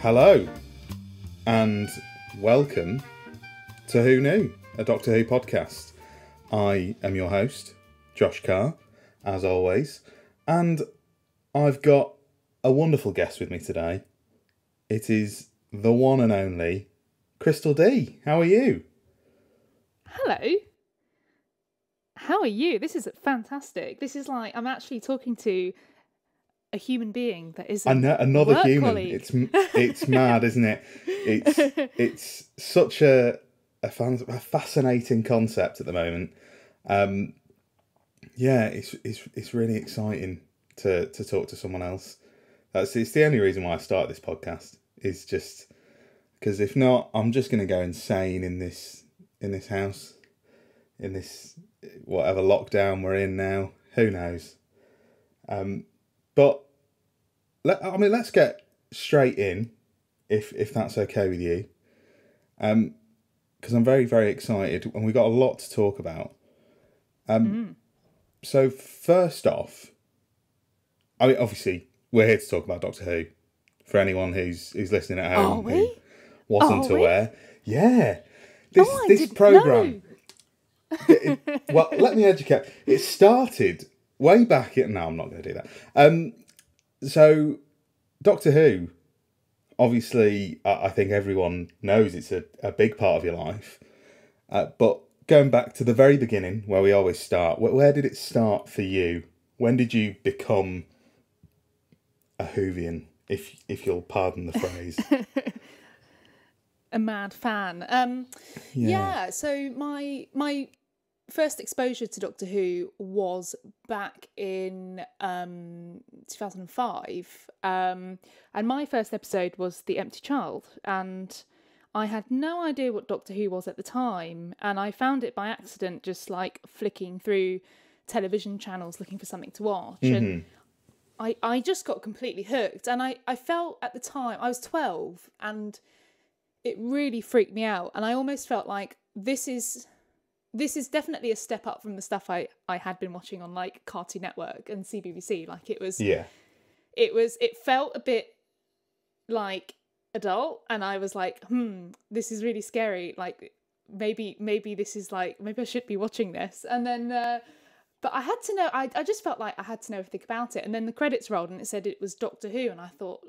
Hello, and welcome to Who Knew, a Doctor Who podcast. I am your host, Josh Carr, as always, and I've got a wonderful guest with me today. It is the one and only Crystal D. How are you? Hello. How are you? This is fantastic. This is like I'm actually talking to a human being that isn't I know, another work human. colleague. It's mad, isn't it? It's such a fascinating concept at the moment. Yeah, it's really exciting to talk to someone else. It's the only reason why I started this podcast, is just because if not, I'm just going to go insane in this house, in this whatever lockdown we're in now. Who knows? But let's get straight in, if that's okay with you. Because I'm very, very excited, and we've got a lot to talk about. So first off, obviously we're here to talk about Doctor Who. For anyone who's listening at home who wasn't aware, yeah, this program. Well, let me educate. It started way back. No, I'm not going to do that. So Doctor Who, obviously, I think everyone knows it's a big part of your life. But going back to the very beginning, where we always start, where did it start for you? When did you become a Whovian, if you'll pardon the phrase? A mad fan. Yeah. So my first exposure to Doctor Who was back in 2005, and my first episode was The Empty Child, and I had no idea what Doctor Who was at the time, and I found it by accident, just like flicking through television channels looking for something to watch, and I just got completely hooked. And I felt at the time, I was 12, and it really freaked me out, and I almost felt like this is definitely a step up from the stuff I had been watching on like Cartoon Network and CBBC. Like it felt a bit like adult, and I was like, this is really scary. Like maybe this is like, maybe I should be watching this. And then but I had to know, I just felt like I had to know everything about it. And then the credits rolled and it said it was Doctor Who, and I thought,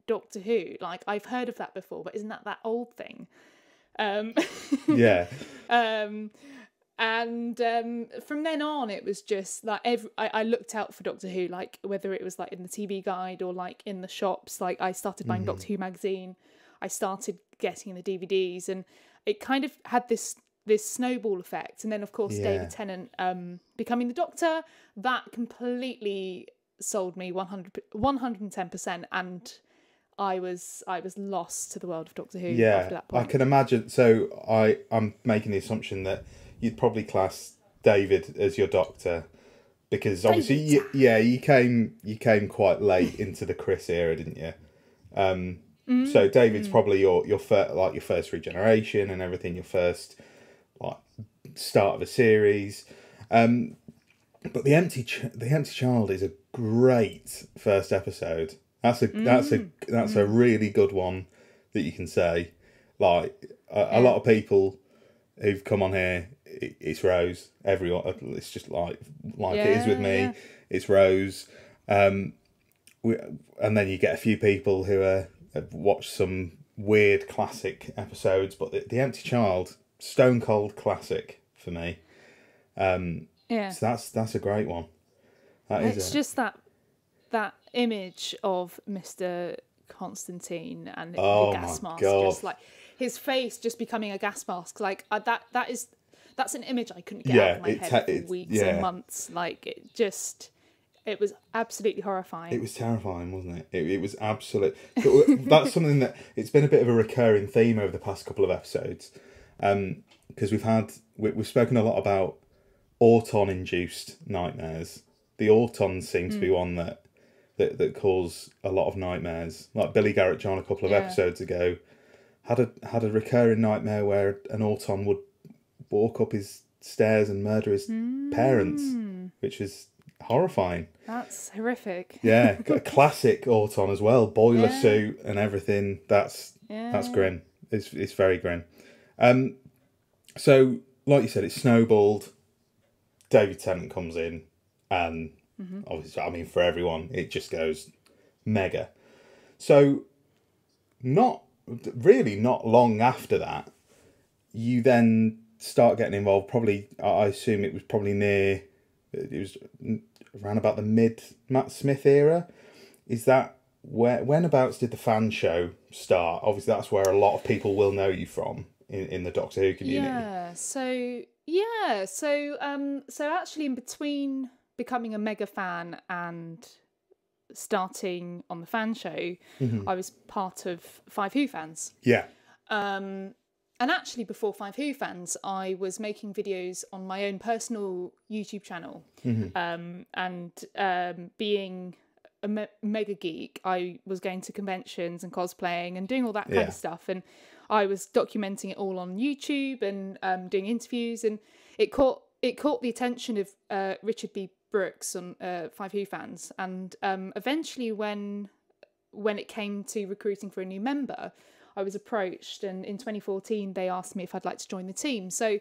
Doctor Who, like I've heard of that before, but isn't that old thing? Yeah. And from then on, it was just like I looked out for Doctor Who, like whether it was like in the TV guide or like in the shops. Like I started buying Doctor Who magazine, I started getting the DVDs, and it kind of had this snowball effect. And then of course David Tennant becoming the Doctor, that completely sold me 110%, and I was lost to the world of Doctor Who after that point. I can imagine. So I'm making the assumption that you'd probably class David as your Doctor, because obviously you came quite late into the Chris era, didn't you? So David's probably your first regeneration and everything, your first like start of a series. But the Empty Child is a great first episode. That's a really good one that you can say. Like a lot of people who've come on here, it's Rose. Everyone, it's just like it is with me. Yeah. It's Rose. And then you get a few people who have watched some weird classic episodes, but the Empty Child, stone cold classic for me. So that's a great one. It's just that image of Mr. Constantine and the gas mask, just like his face just becoming a gas mask. Like that's an image I couldn't get out of my head for weeks and months. Like it was absolutely horrifying. It was terrifying, wasn't it? It was absolute. That's something that it's been a bit of a recurring theme over the past couple of episodes, because we've spoken a lot about Auton-induced nightmares. The Autons seem to be one that cause a lot of nightmares. Like Billy Garrett John a couple of episodes ago had a recurring nightmare where an Auton would walk up his stairs and murder his parents, which was horrifying. That's horrific. Yeah, got a classic Auton as well, boiler Yeah. suit and everything. That's grim. It's very grim. So like you said, it snowballed. David Tennant comes in, and obviously, I mean, for everyone, it just goes mega. So not long after that, you then start getting involved. Probably, I assume it was around about the mid Matt Smith era. Is that whenabouts did the fan show start? Obviously, that's where a lot of people will know you from in the Doctor Who community. So actually, in between becoming a mega fan and starting on the fan show, I was part of Five Who Fans. Yeah. And actually, before Five Who Fans, I was making videos on my own personal YouTube channel. Being a mega geek, I was going to conventions and cosplaying and doing all that kind of stuff. And I was documenting it all on YouTube and doing interviews. And it caught the attention of Richard B. Brooks on Five Who Fans. And eventually, when it came to recruiting for a new member, I was approached, and in 2014 they asked me if I'd like to join the team. So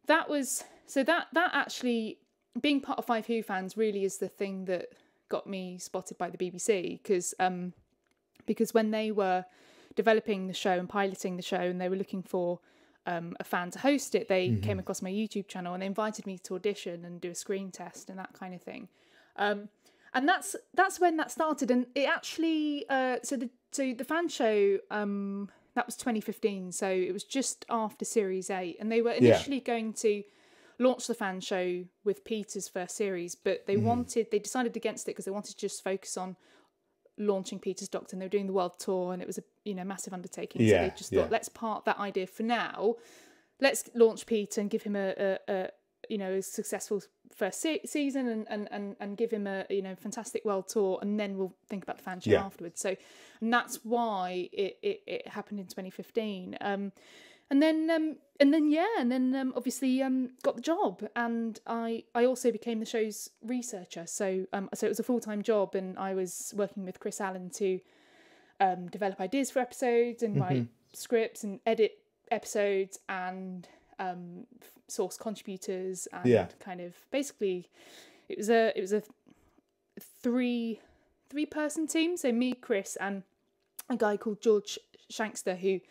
that actually, being part of Five Who Fans really is the thing that got me spotted by the BBC, because when they were developing the show and piloting the show, and they were looking for a fan to host it, they came across my YouTube channel and they invited me to audition and do a screen test and that kind of thing. And that's when that started. And it actually so the fan show, that was 2015, so it was just after Series 8, and they were initially going to launch the fan show with Peter's first series, but they decided against it because they wanted to just focus on launching Peter's Doctor, and they were doing the world tour, and it was a massive undertaking. So they just thought, let's park that idea for now. Let's launch Peter and give him a successful first season and give him a fantastic world tour, and then we'll think about the fan show afterwards. So, and that's why it happened in 2015. And then obviously got the job, and I also became the show's researcher. So it was a full-time job, and I was working with Chris Allen to develop ideas for episodes and write scripts and edit episodes and source contributors and kind of basically it was a three-person team. So me, Chris, and a guy called George Shankster, who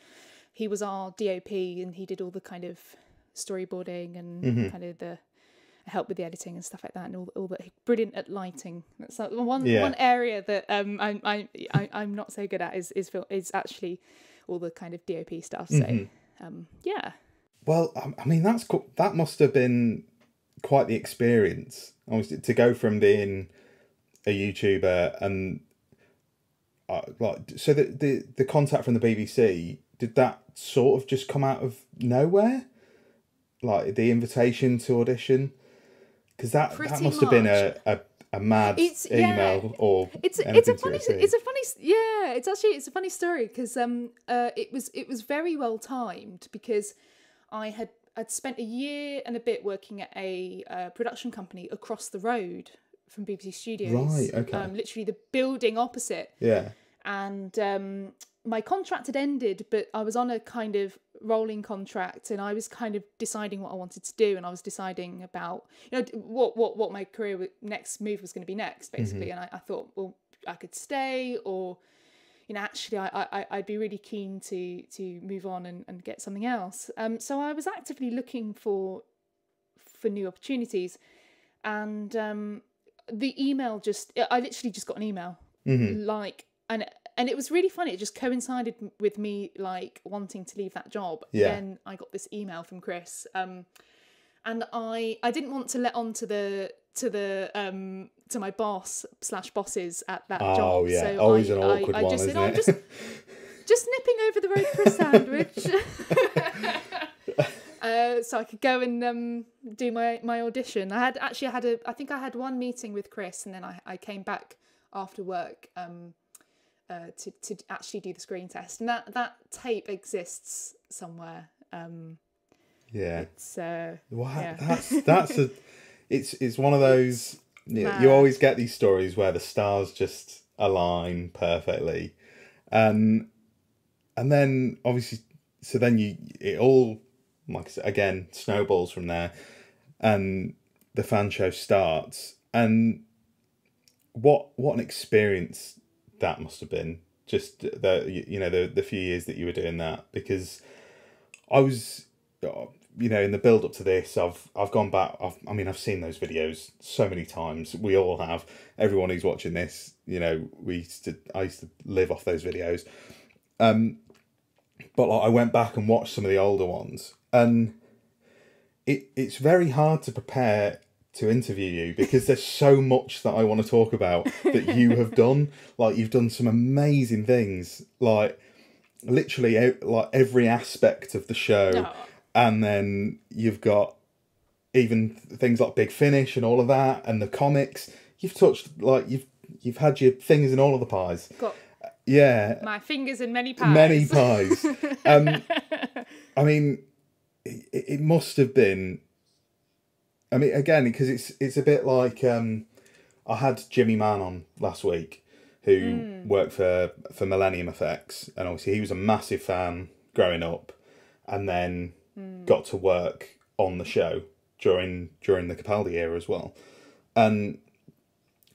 he was our DOP, and he did all the kind of storyboarding and kind of the help with the editing and stuff like that, and all that. Brilliant at lighting. That's like one area that I'm not so good at is actually all the kind of DOP stuff. So Well, I mean, that's cool. That must have been quite the experience, obviously, to go from being a YouTuber and so the contact from the BBC, did that sort of just come out of nowhere, like the invitation to audition? Because that must have been a mad email or it's a funny story because it was very well timed, because I'd spent a year and a bit working at a production company across the road from BBC Studios. Right, okay. Literally the building opposite. Yeah. And my contract had ended, but I was on a kind of rolling contract, and I was kind of deciding what I wanted to do, and I was deciding about what my career next move was going to be next, basically. And I thought, well, I could stay, or actually I'd be really keen to move on and get something else. So I was actively looking for new opportunities, and the email I literally just got an email, and it was really funny. It just coincided with me wanting to leave that job. Yeah. Then I got this email from Chris, and I didn't want to let on to my boss/bosses at that job. Oh yeah, so always an awkward one, just isn't said, it? just nipping over the road for a sandwich. So I could go and do my audition. I think I had one meeting with Chris, and then I came back after work to actually do the screen test, and that tape exists somewhere. Yeah. It's it's one of those. Yeah, you always get these stories where the stars just align perfectly, and then obviously, so then it all, like I said, again, snowballs from there, and the fan show starts, and what an experience that must have been. Just the few years that you were doing that, because I was, in the build up to this, I've gone back. I've seen those videos so many times. We all have. Everyone who's watching this, I used to live off those videos. But I went back and watched some of the older ones, and it's very hard to prepare to interview you because there's so much that I want to talk about that you have done. Like, you've done some amazing things, like literally like every aspect of the show. No. And then you've got even things like Big Finish and all of that, and the comics. You've touched, like, you've had your fingers in all of the pies. Got my fingers in many pies. Many pies. It must have been. Again, because it's a bit like I had Jimmy Mann on last week, who worked for Millennium Effects, and obviously he was a massive fan growing up, and then got to work on the show during the Capaldi era as well. And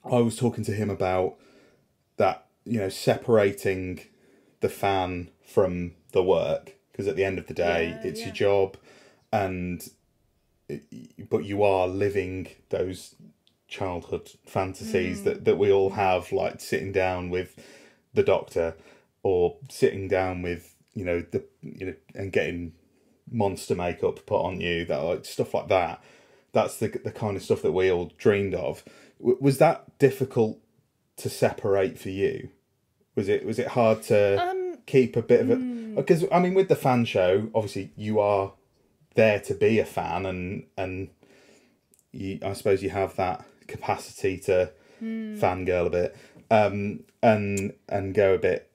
I was talking to him about that, separating the fan from the work, because at the end of the day, it's your job, but you are living those childhood fantasies that we all have, like sitting down with the Doctor, or sitting down with and getting monster makeup put on you, that, like, stuff like that. That's the kind of stuff that we all dreamed of. Was that difficult to separate for you? Was it hard to keep a bit of it? Because with the fan show, obviously you are there to be a fan, and I suppose you have that capacity to fangirl a bit, and go a bit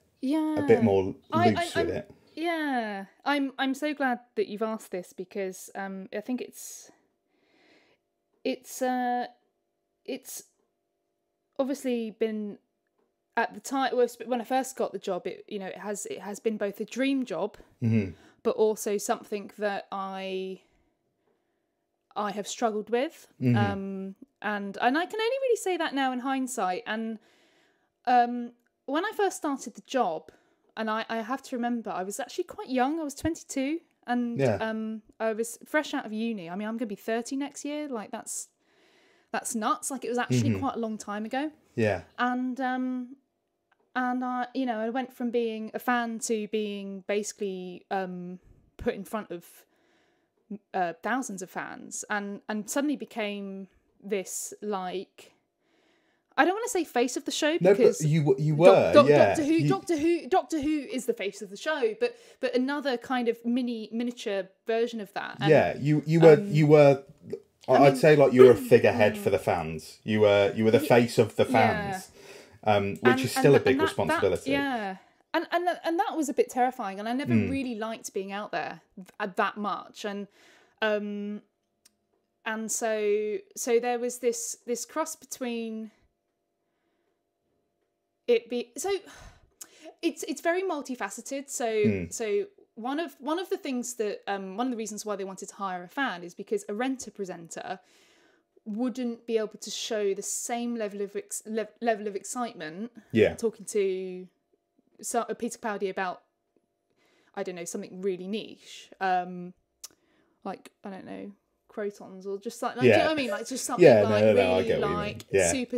more loose with it. Yeah, I'm so glad that you've asked this, because I think it's obviously been, at the time when I first got the job, it has been both a dream job, but also something that I have struggled with, and I can only really say that now in hindsight. And when I first started the job, and I have to remember, I was actually quite young. I was 22, and I was fresh out of uni. I'm going to be 30 next year. Like, that's nuts. Like, it was actually quite a long time ago. Yeah. And I went from being a fan to being basically put in front of thousands of fans, and suddenly became this, like, I don't want to say face of the show, because you were Doctor Who is the face of the show, but another kind of miniature version of that. And, you were. I'd say, like, you were a figurehead for the fans. You were the face of the fans, which is still a big responsibility. And that was a bit terrifying, and I never really liked being out there that much, and so there was this cross between it be so it's very multifaceted. So one of the things that one of the reasons why they wanted to hire a fan is because a renter presenter wouldn't be able to show the same level of excitement talking to Peter Capaldi about, I don't know, something really niche, like, I don't know, crotons, or just like do you know what I mean, like, just something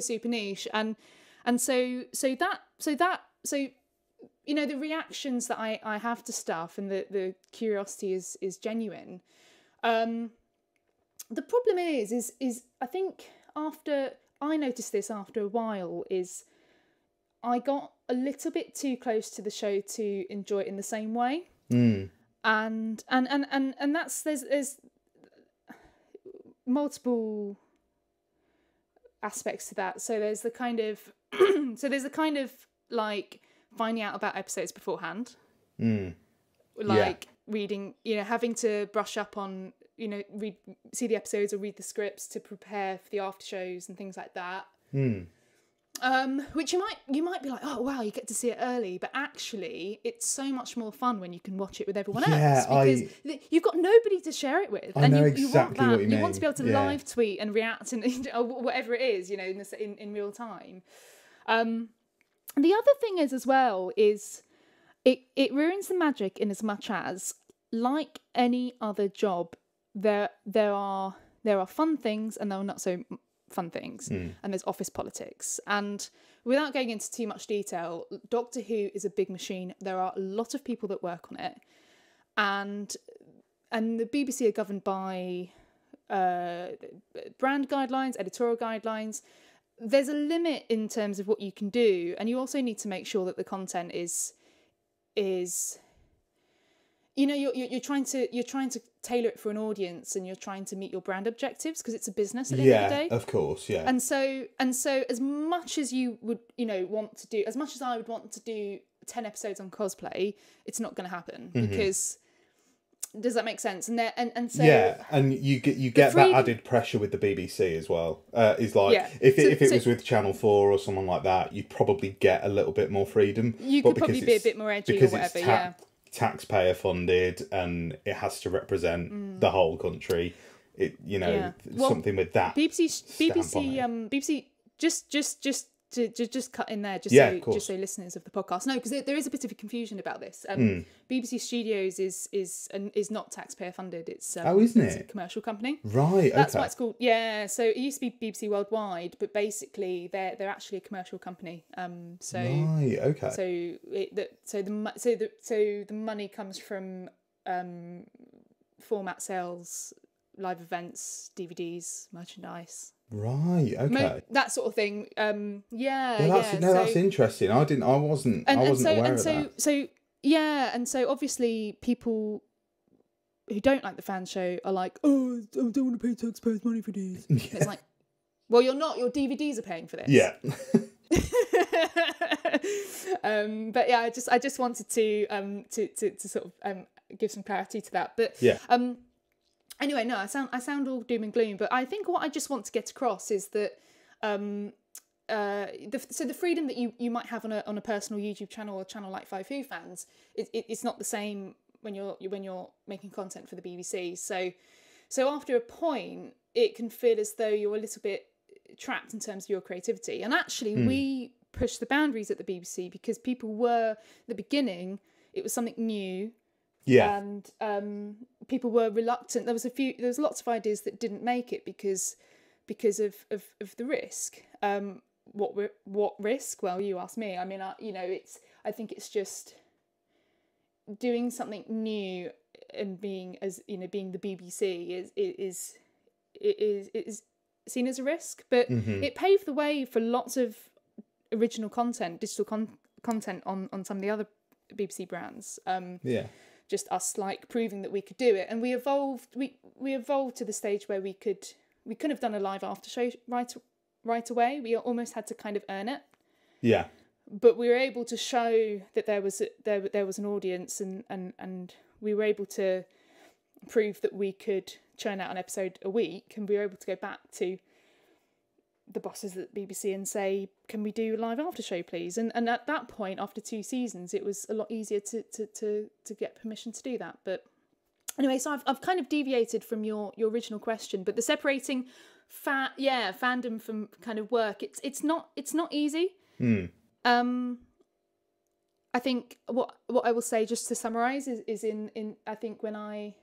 super niche, and so the reactions that I have to stuff, and the curiosity is genuine. The problem is I think I noticed this after a while, is I got a little bit too close to the show to enjoy it in the same way. And that's there's multiple aspects to that. So there's the kind of like finding out about episodes beforehand, like reading, having to brush up on see the episodes or read the scripts to prepare for the after shows and things like that. Which you might be like, oh wow, you get to see it early, but actually it's so much more fun when you can watch it with everyone else, because you've got nobody to share it with. I know exactly what you mean. You want to be able to live tweet and react and whatever it is, in real time. The other thing is as well is it ruins the magic in as much as, like any other job, there are fun things and there are not so fun things, and there's office politics. And without going into too much detail, Doctor Who is a big machine. There are a lot of people that work on it, and the BBC are governed by brand guidelines, editorial guidelines. There's a limit in terms of what you can do, and you also need to make sure that the content is you're trying to tailor it for an audience, and you're trying to meet your brand objectives, because it's a business at the end of the day. Of course, yeah. And so as much as you would want to do, as much as I would want to do 10 episodes on cosplay, it's not going to happen, because does that make sense? And so and you get that added pressure with the BBC as well. Is like if it was with Channel 4 or someone like that, you'd probably get a little bit more freedom. You could probably be a bit more edgy or whatever. Taxpayer funded, and it has to represent the whole country. Something with that. BBC just cut in there, just so listeners of the podcast know, because there is a bit of a confusion about this. BBC Studios is not taxpayer funded. It's isn't it's it? a commercial company, right? That's okay. why it's called. Yeah, so it used to be BBC Worldwide, but basically they're actually a commercial company. Right. Okay. So the money comes from format sales, live events, DVDs, merchandise. Right. Okay. That sort of thing. That's interesting. I wasn't aware of that. And so obviously people who don't like the fan show are like, oh, I don't want to pay taxpayers' money for these. It's like, well, you're not. Your DVDs are paying for this. Yeah. But yeah, I just wanted to sort of give some clarity to that. But yeah. Anyway, no, I sound all doom and gloom, but I think what I just want to get across is that the freedom that you might have on a personal YouTube channel or channel like Five Who fans, it's not the same when you're making content for the BBC. So after a point, it can feel as though you're a little bit trapped in terms of your creativity. And actually, we pushed the boundaries at the BBC, because people were, at the beginning, it was something new. Yeah. And people were reluctant. There was lots of ideas that didn't make it because of the risk. What risk? Well, you ask me. I mean, I think it's just doing something new and being the BBC is seen as a risk, but it paved the way for lots of original content, digital content on some of the other BBC brands. Just us proving that we could do it, and we evolved. We evolved to the stage where we could have done a live after show right away. We almost had to kind of earn it. Yeah. But we were able to show that there was an audience, and we were able to prove that we could churn out an episode a week, and we were able to go back to the bosses at BBC and say, can we do a live after show, please? And at that point, after 2 seasons, it was a lot easier to get permission to do that. But anyway, so I've kind of deviated from your original question, but the separating fandom from kind of work, it's not easy. I think what I will say, just to summarise, is in I think when I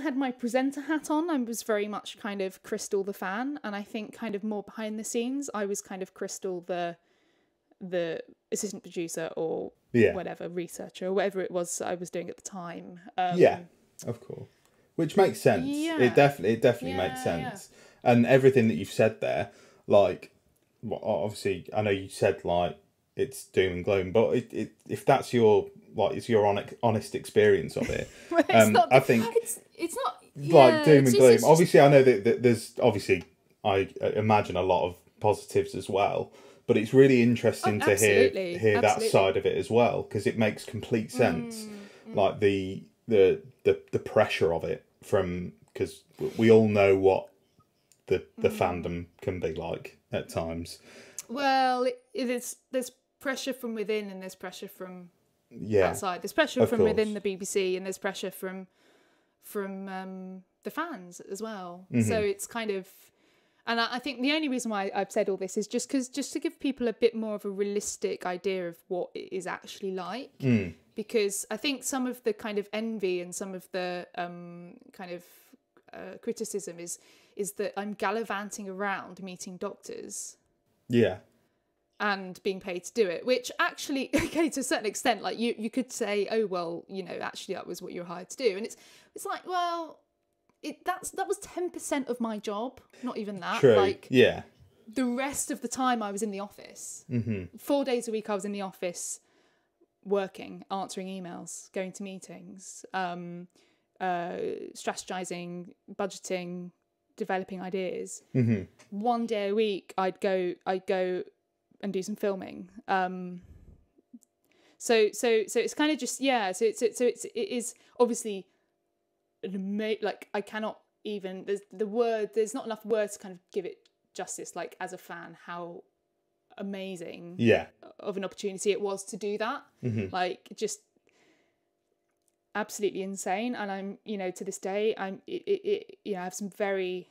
had my presenter hat on, I was very much kind of Crystal the fan, and I think kind of more behind the scenes, I was kind of Crystal the assistant producer or whatever, researcher, or whatever it was I was doing at the time. Of course, which makes sense. It definitely makes sense. And everything that you've said there, like, well, obviously, I know you said like it's doom and gloom, but if that's your it's your honest experience of it. I think it's not like doom and gloom. Obviously, I know that there's I imagine a lot of positives as well, but it's really interesting to hear that side of it as well, because it makes complete sense. Like the the pressure of it from, because we all know what the fandom can be like at times. Well, there's pressure from within and there's pressure from Yeah, outside. There's pressure from course. within the BBC and there's pressure from the fans as well. So it's kind of, and I think the only reason why I've said all this is just to give people a bit more of a realistic idea of what it is actually like. Because I think some of the kind of envy and some of the kind of criticism is that I'm gallivanting around meeting doctors. Yeah. And being paid to do it, which actually, okay, to a certain extent, like you could say, oh well, actually that was what you were hired to do, and it's like, well, that was 10% of my job, not even that. True. Like, yeah. The rest of the time I was in the office. 4 days a week I was in the office, working, answering emails, going to meetings, strategizing, budgeting, developing ideas. 1 day a week I'd go and do some filming. So it's kind of just, yeah. So it is obviously like, I cannot even, there's not enough words to kind of give it justice. Like, as a fan, how amazing of an opportunity it was to do that. Like, just absolutely insane. And I'm, to this day, I have some it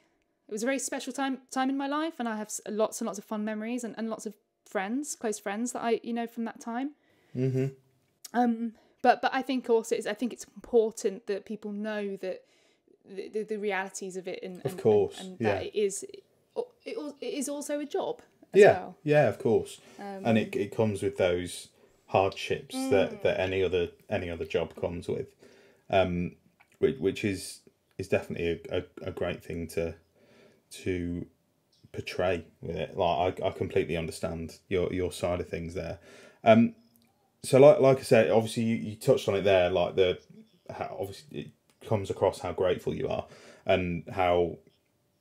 was a very special time in my life, and I have lots and lots of fun memories and lots of close friends that I from that time. But I think also it's important that people know that the realities of it, and of course, and that it is also a job as yeah well. Yeah, of course. And it comes with those hardships that any other job comes with, which is definitely a great thing to portray with it. Like, I completely understand your side of things there. So like I said, obviously you touched on it there, like how obviously it comes across how grateful you are and how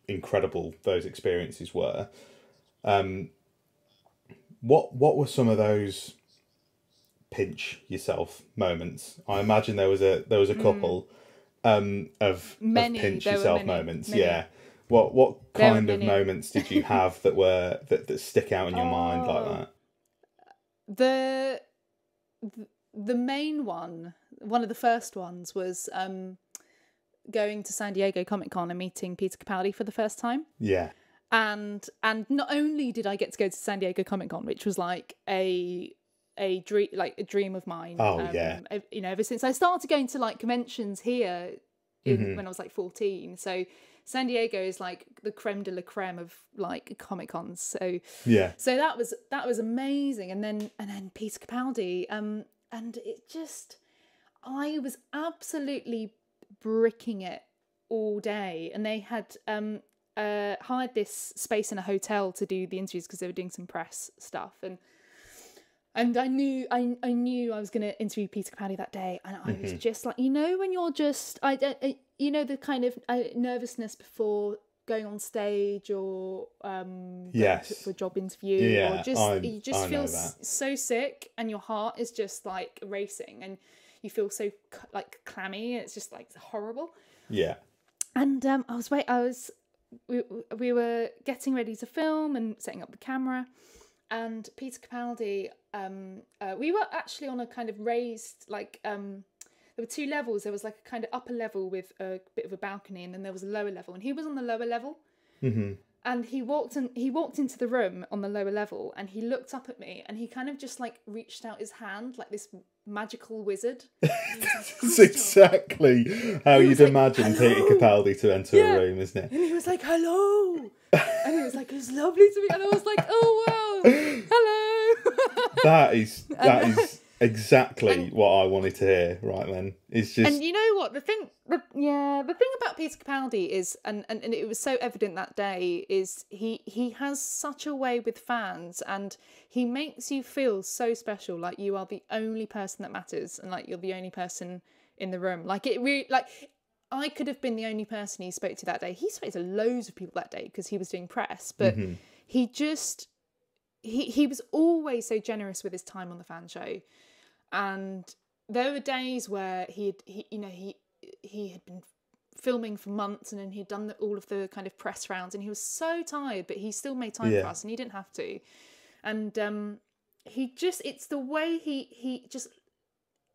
incredible those experiences were. What were some of those pinch yourself moments? I imagine there was a couple of pinch yourself moments. Many. Yeah. What kind of moments did you have that stick out in your mind like that? The main one of the first ones was going to San Diego Comic-Con and meeting Peter Capaldi for the first time. Yeah. And not only did I get to go to San Diego Comic-Con, which was like a dream of mine. Oh yeah. Ever since I started going to like conventions here when I was like 14. So San Diego is like the creme de la creme of like Comic Cons. So yeah. So that was amazing. And then Peter Capaldi, and it just, I was absolutely bricking it all day. And they had hired this space in a hotel to do the interviews because they were doing some press stuff. And I knew I was going to interview Peter Capaldi that day, and I was just like, when you're just, the kind of nervousness before going on stage or for a job interview, or just you just feel so sick, and your heart is just like racing, and you feel so like clammy. It's just like horrible. Yeah. And we were getting ready to film and setting up the camera. And Peter Capaldi, we were actually on a kind of raised, like, there were two levels. There was like a kind of upper level with a bit of a balcony, and then there was a lower level. And he was on the lower level. And he walked into the room on the lower level, and he looked up at me, and he kind of just like reached out his hand like this magical wizard. That's exactly how you'd imagine Peter Capaldi to enter a room, isn't it? And he was like, hello. And he was like, it's lovely to meet. And I was like, oh wow, hello. That is exactly what I wanted to hear right then. It's just, and you know what, the thing about Peter Capaldi is, and it was so evident that day, is he has such a way with fans, and he makes you feel so special, like you are the only person that matters, and like you're the only person in the room. Like, it really, like, I could have been the only person he spoke to that day. He spoke to loads of people that day because he was doing press, but he just, he was always so generous with his time on the fan show. And there were days where he he had been filming for months, and then he'd done all of the kind of press rounds, and he was so tired, but he still made time for us, and he didn't have to. And he just, it's the way he just,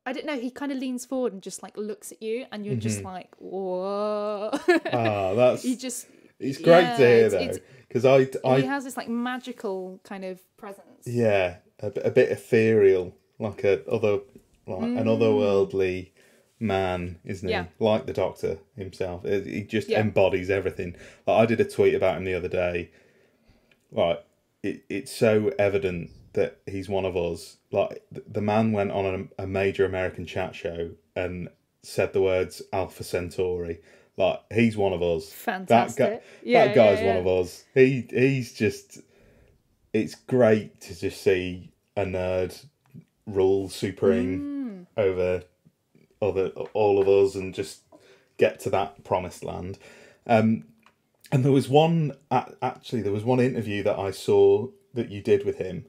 I don't know, he kind of leans forward and just like looks at you, and you're just like, whoa. That's he just, it's great to hear though, because he has this like magical kind of presence. Yeah, a bit ethereal, like an otherworldly man, isn't he? Yeah. Like the Doctor himself. He just embodies everything. Like, I did a tweet about him the other day. Like, it's so evident that he's one of us. Like, the man went on a major American chat show and said the words Alpha Centauri. Like, he's one of us. Fantastic. That guy's one of us. He's just... It's great to just see a nerd rule supreme over all of us and just get to that promised land. And there was one interview that I saw that you did with him,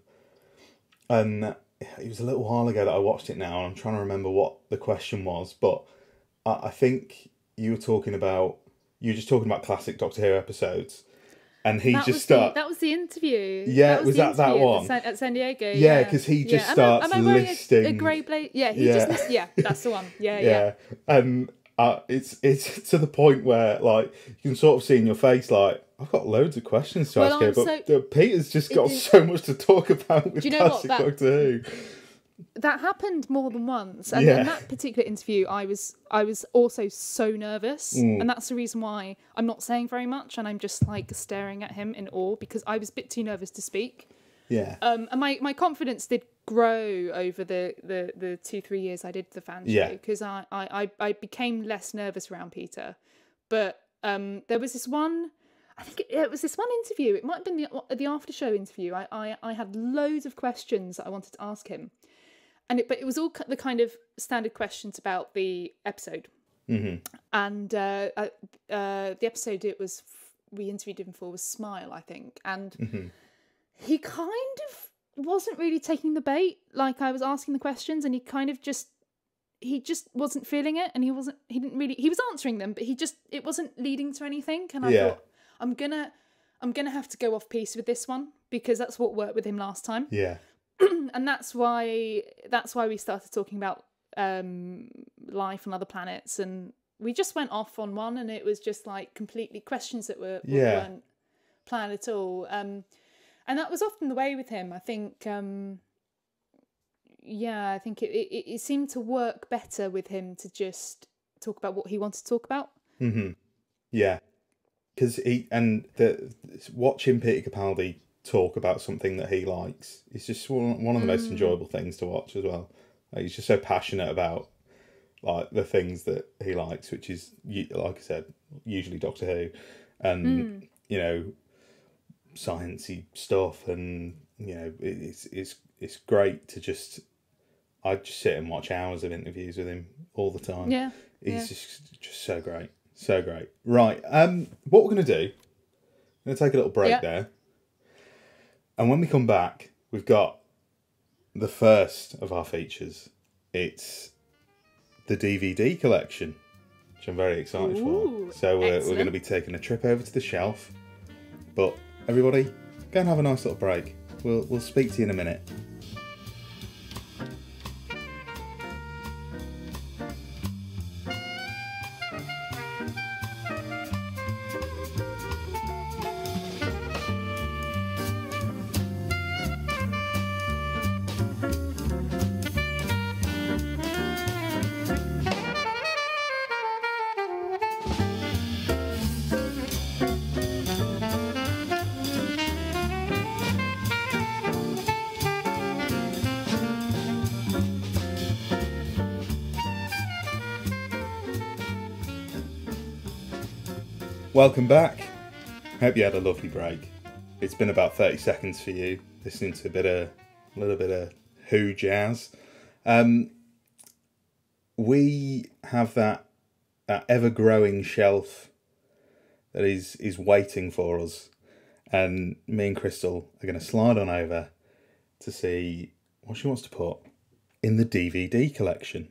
and it was a little while ago that I watched it now, and I'm trying to remember what the question was, but I think you were just talking about classic Doctor Who episodes. And that was the interview. Yeah, was that one? At San Diego. Yeah, because he just starts listing... a grey blade? Yeah, that's the one. Yeah. And it's to the point where, like, you can sort of see in your face, like, I've got loads of questions to ask here, but Peter's just got so much to talk about with classic Doctor Who. That happened more than once, and in that particular interview, I was also so nervous, and that's the reason why I'm not saying very much, and I'm just like staring at him in awe, because I was a bit too nervous to speak. Yeah. And my confidence did grow over the 2-3 years I did the fan show, because I became less nervous around Peter, but there was this one. I think it was this one interview. It might have been the after show interview. I had loads of questions that I wanted to ask him. But it was all the kind of standard questions about the episode. Mm-hmm. And the episode we interviewed him for was Smile, I think. And he kind of wasn't really taking the bait. Like, I was asking the questions, and he just wasn't feeling it, and he was answering them, but it wasn't leading to anything. And I thought, I'm gonna have to go off piece with this one, because that's what worked with him last time. Yeah. And that's why we started talking about life on other planets, and we just went off on one, and it was just like completely questions that weren't planned at all. And that was often the way with him. I think I think it seemed to work better with him to just talk about what he wanted to talk about. Mm-hmm. Yeah, because watching Peter Capaldi talk about something that he likes, it's just one of the most enjoyable things to watch as well. Like, he's just so passionate about, like, the things that he likes, which is, like I said, usually Doctor Who, and you know, sciencey stuff, and you know, it's great to just sit and watch hours of interviews with him all the time. Yeah, he's just so great, so great. Right, what we're gonna do? I'm gonna take a little break there. And when we come back, we've got the first of our features. It's the DVD collection, which I'm very excited for. So we're going to be taking a trip over to the shelf. But everybody, go and have a nice little break. We'll speak to you in a minute. Welcome back. Hope you had a lovely break. It's been about 30 seconds for you, listening to a little bit of Who jazz. We have that ever-growing shelf that is waiting for us, and me and Crystal are going to slide on over to see what she wants to put in the DVD collection.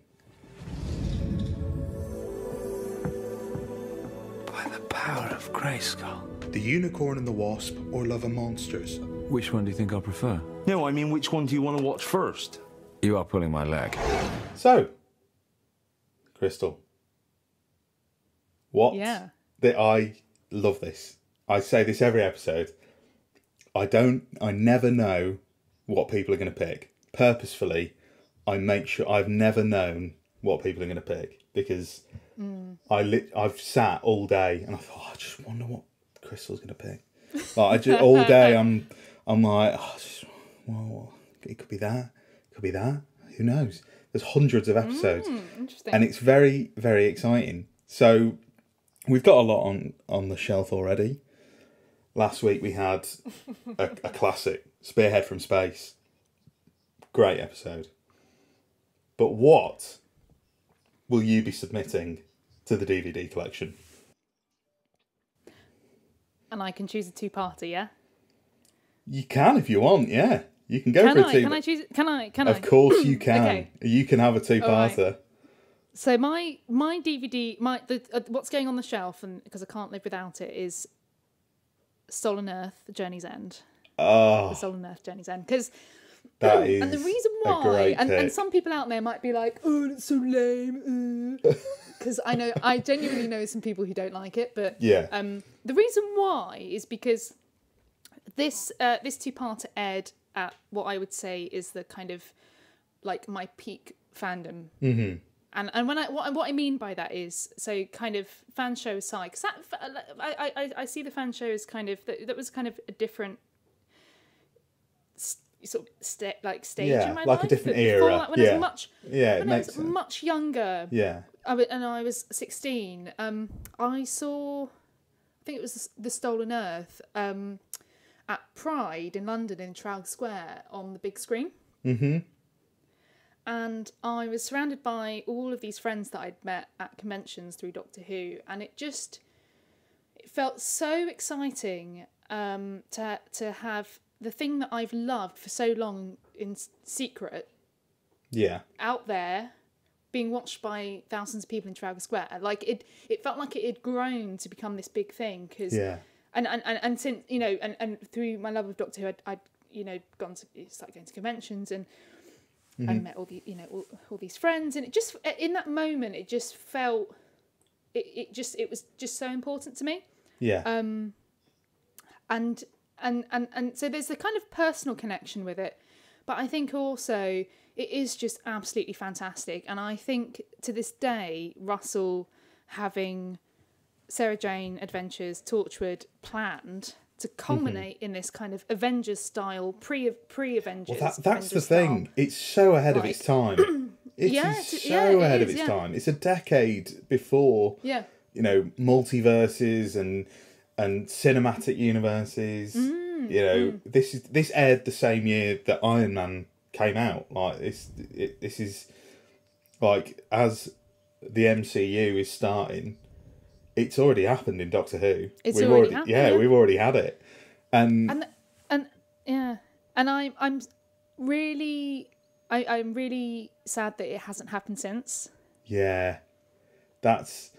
of Grayskull. The Unicorn and the Wasp, or Love and Monsters? Which one do you think I'll prefer? No, I mean, which one do you want to watch first? You are pulling my leg. So, Crystal, what? Yeah. I love this. I say this every episode. I never know what people are going to pick. Purposefully, I make sure I've never known what people are going to pick because I've sat all day and I thought, I just wonder what Crystal's going to pick. Like, all day I'm like, well, it could be that, it could be that. Who knows? There's hundreds of episodes, Interesting. and it's very, very exciting. So we've got a lot on the shelf already. Last week we had a classic, Spearhead from Space. Great episode. But what will you be submitting to the DVD collection? And I can choose a two-parter, yeah? You can if you want, yeah. You can go for a two. Can I choose? Can I? Of course you can. Okay. You can have a two-parter. So my DVD, what's going on the shelf, and because I can't live without it, is Stolen Earth: Journey's End. Oh, The Stolen Earth: Journey's End, because that is and the reason a why, great and pick. some people out there might be like, oh, it's so lame, because I genuinely know some people who don't like it, but Yeah. the reason why is because this two-parter aired at what I would say is the kind of like my peak fandom. Mm-hmm. And what I mean by that is, so kind of fan show aside, because I see the fan show as kind of that was kind of a different sort of stage Yeah, in my like life. a different But before era. that, when Yeah. I was much Yeah, it when I makes was sense. much younger. Yeah. And I was 16. I saw, I think it was The Stolen Earth at Pride in London in Trafalgar Square on the big screen. Mm-hmm. And I was surrounded by all of these friends that I'd met at conventions through Doctor Who, and it felt so exciting to have the thing that I've loved for so long in secret Yeah. out there, being watched by thousands of people in Trafalgar Square. Like it felt like it had grown to become this big thing. Cause, Yeah. And since, you know, and through my love of Doctor Who, I'd you know, started going to conventions and met all the, you know, all these friends, and it just, in that moment, it just felt, it was just so important to me. Yeah. And so there's a kind of personal connection with it, but I think also it is just absolutely fantastic. And I think to this day, Russell having Sarah Jane Adventures Torchwood planned to culminate in this kind of Avengers style, pre-Avengers. Well, that's the Avengers thing. style. It's so ahead of its time. It is so ahead of its time. It's a decade before, Yeah. you know, multiverses and cinematic universes. You know, this aired the same year that Iron Man came out. Like this is like, as the MCU is starting, it's already happened in Doctor Who. It's already happened, yeah. We've already had it, And I'm really sad that it hasn't happened since. yeah, that's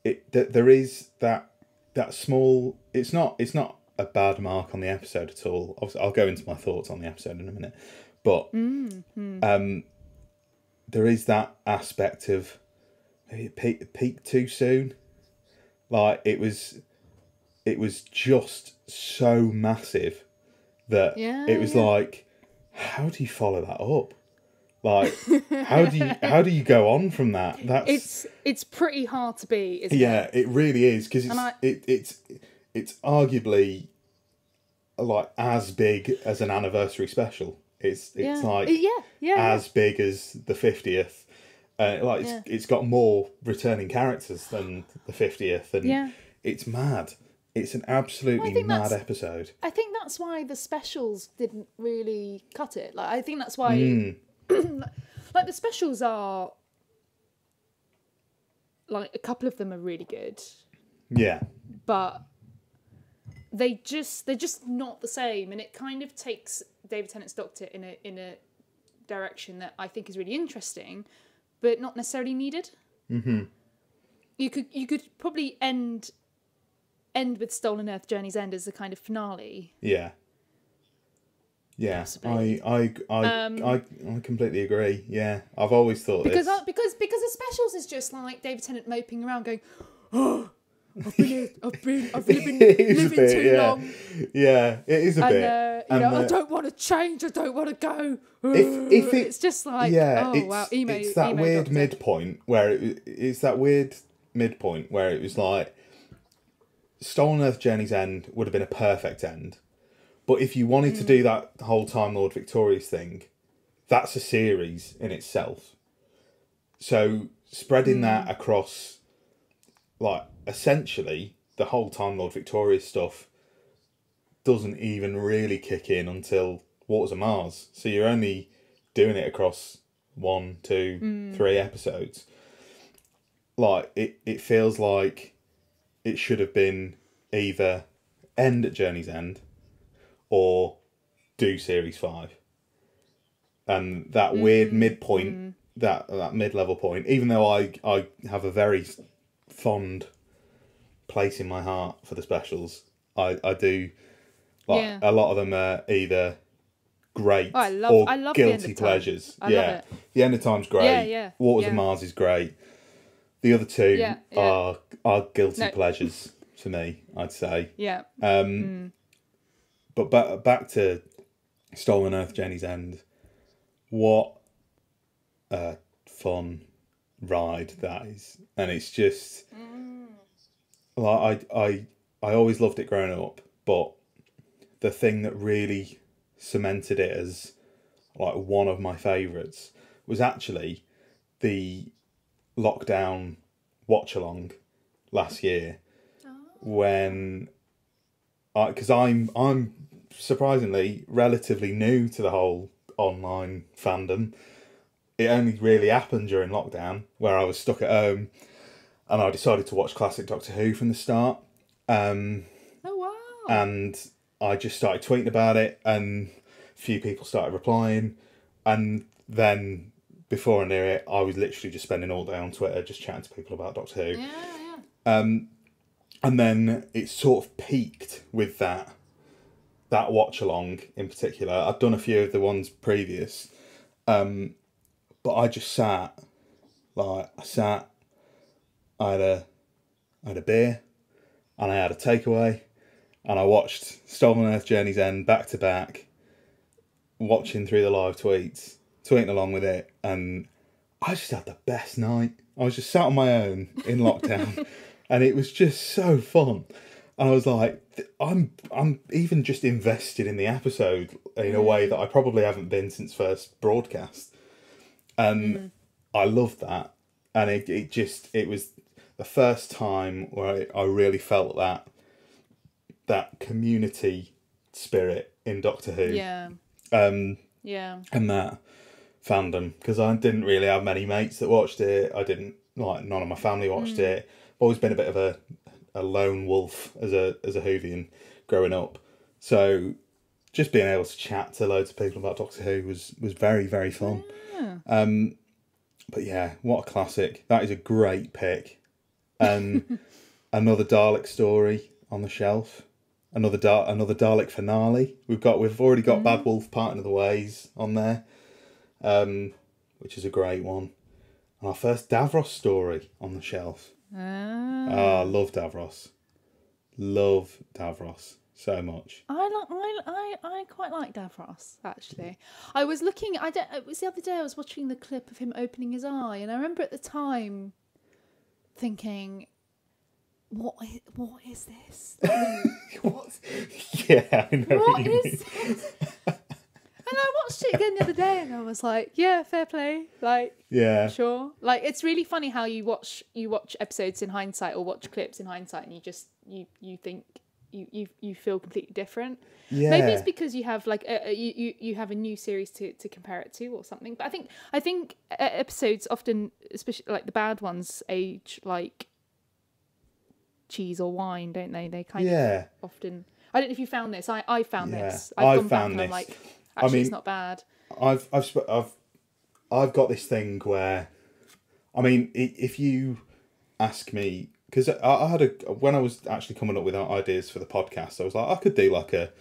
it. There is that small. It's not a bad mark on the episode at all. I'll go into my thoughts on the episode in a minute, but there is that aspect of maybe it peaked too soon. Like it was just so massive that it was like, how do you follow that up? Like, how do you go on from that? It's pretty hard to beat, isn't it? Yeah, it really is, because it's arguably like as big as an anniversary special. It's like as big as the 50th. It's got more returning characters than the 50th, and it's mad. It's an absolutely mad episode. I think that's why the specials didn't really cut it. Like, I think that's why, like, the specials are, like, a couple of them are really good, Yeah, but they're just not the same, and it kind of takes David Tennant's Doctor in a direction that I think is really interesting, but not necessarily needed. Mm-hmm. You could probably end end with Stolen Earth: Journey's End as a kind of finale. Yeah. Yeah, Possibly. I completely agree. Yeah, I've always thought Because this. because the specials is just like David Tennant moping around going, oh, I've been It is a living bit, too yeah. long. Yeah, it is a bit. You know, And I don't want to change. I don't want to go. if It's just like, yeah, oh wow, it's that weird doctor. midpoint where it's that weird midpoint where it was like Stolen Earth: Journey's End would have been a perfect end, but if you wanted to do that whole Time Lord Victorious thing, that's a series in itself. So spreading that across, like, essentially the whole Time Lord Victorious stuff doesn't even really kick in until Waters of Mars. So you're only doing it across 1, 2, 3 episodes. Like, it feels like it should have been either end at Journey's End or do Series 5. And that weird midpoint, that mid-level point, even though I have a very fond place in my heart for the specials, I do, like, Yeah. a lot of them are either great I love or the End of guilty Time. pleasures. I love it. The End of Time's great. Yeah. Waters of Yeah. Mars is great. The other two Yeah. are guilty No. pleasures for me, I'd say. Yeah. But back to Stolen Earth: Journey's End. What a fun ride that is. And it's just like I always loved it growing up, but the thing that really cemented it as like one of my favourites was actually the lockdown watch along last year when because I'm surprisingly relatively new to the whole online fandom. It only really happened during lockdown where I was stuck at home and I decided to watch classic Doctor Who from the start. Oh wow. And I just started tweeting about it and a few people started replying, and then before I knew it I was literally just spending all day on Twitter just chatting to people about Doctor Who. Yeah. And then it sort of peaked with that watch along in particular. I've done a few of the ones previous, but I just sat, I had a beer and I had a takeaway and I watched Stolen Earth: Journey's End back to back, watching through the live tweets, tweeting along with it, and I just had the best night. I was just sat on my own in lockdown and it was just so fun. And I was like, I'm even just invested in the episode in a way that I probably haven't been since first broadcast. And I loved that. And it was the first time where I really felt that community spirit in Doctor Who. Yeah. Yeah. And that fandom, because I didn't really have many mates that watched it. None of my family watched it. I've always been a bit of a lone wolf as a Whovian growing up. So just being able to chat to loads of people about Doctor Who was very, very fun. Yeah. But yeah, what a classic. That is a great pick. And another Dalek story on the shelf. Another Dalek finale. We've already got Bad Wolf Parting of the Ways on there, which is a great one. And our first Davros story on the shelf. I love Davros. Love Davros so much. I quite like Davros, actually. I was looking. It was the other day. I was watching the clip of him opening his eye, and I remember at the time thinking, "What is this? Yeah, I know. What is this?" And I watched it again the other day, and I was like, "Yeah, fair play." Like, Yeah. sure. Like, it's really funny how you watch episodes in hindsight or watch clips in hindsight, and you think you feel completely different. Yeah. Maybe it's because you have like you have a new series to compare it to or something. But I think episodes often, especially like the bad ones, age like cheese or wine, don't they? They kind of often. I don't know if you found this. I found this. I've gone back and I'm like, actually, it's not bad. I've got this thing where, I mean, if you ask me because I had when I was actually coming up with ideas for the podcast, I was like, I could do like a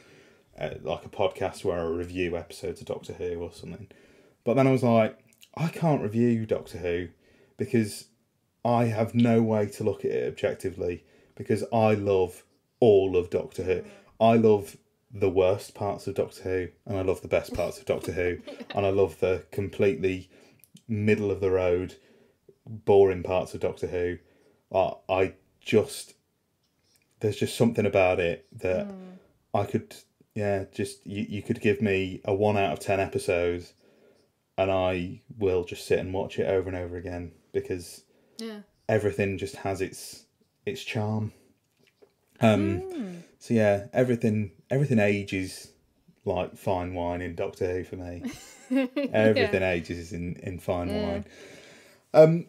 podcast where I review episodes of Doctor Who or something. But then I was like, I can't review Doctor Who because I have no way to look at it objectively, because I love all of Doctor Who. I love the worst parts of Doctor Who, and I love the best parts of Doctor Who, and I love the completely middle of the road, boring parts of Doctor Who. There's just something about it that I could, you could give me a 1 out of 10 episodes, and I will just sit and watch it over and over again, because everything just has its charm. So yeah, everything ages like fine wine in Doctor Who for me. Everything ages in fine wine.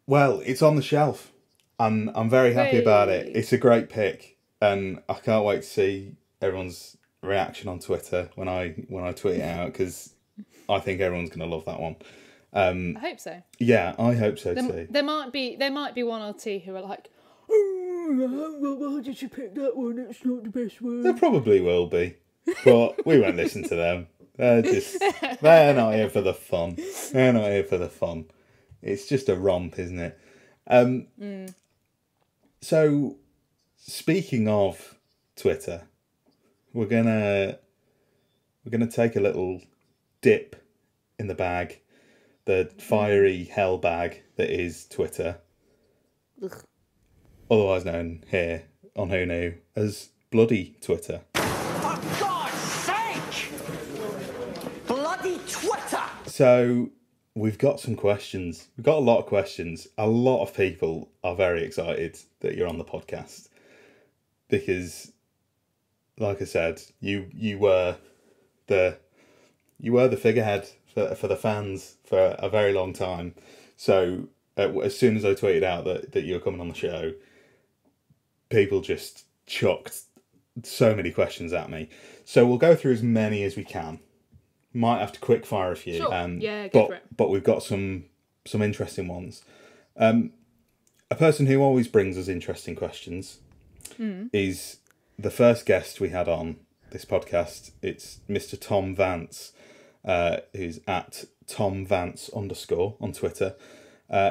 Well, it's on the shelf, and I'm very happy about it. It's a great pick, and I can't wait to see everyone's reaction on Twitter when I tweet it out, because I think everyone's going to love that one. I hope so. Yeah, I hope so too. There might be one or two who are like, oh, why did you pick that one? It's not the best one. There probably will be, but we won't listen to them. They're not here for the fun. They're not here for the fun. It's just a romp, isn't it? So, speaking of Twitter, we're gonna take a little dip in the bag, the fiery hell bag that is Twitter, otherwise known here on Who Knew as bloody Twitter. For God's sake! Bloody Twitter! So, we've got some questions. We've got a lot of questions. A lot of people are very excited that you're on the podcast, because, like I said, you were the figurehead for the fans for a very long time. So as soon as I tweeted out that you were coming on the show, people just chucked so many questions at me. So we'll go through as many as we can. Might have to quick fire a few. Sure. Go for it. But we've got some interesting ones. A person who always brings us interesting questions is the first guest we had on this podcast. It's Mr. Tom Vance, who's at TomVance_ on Twitter.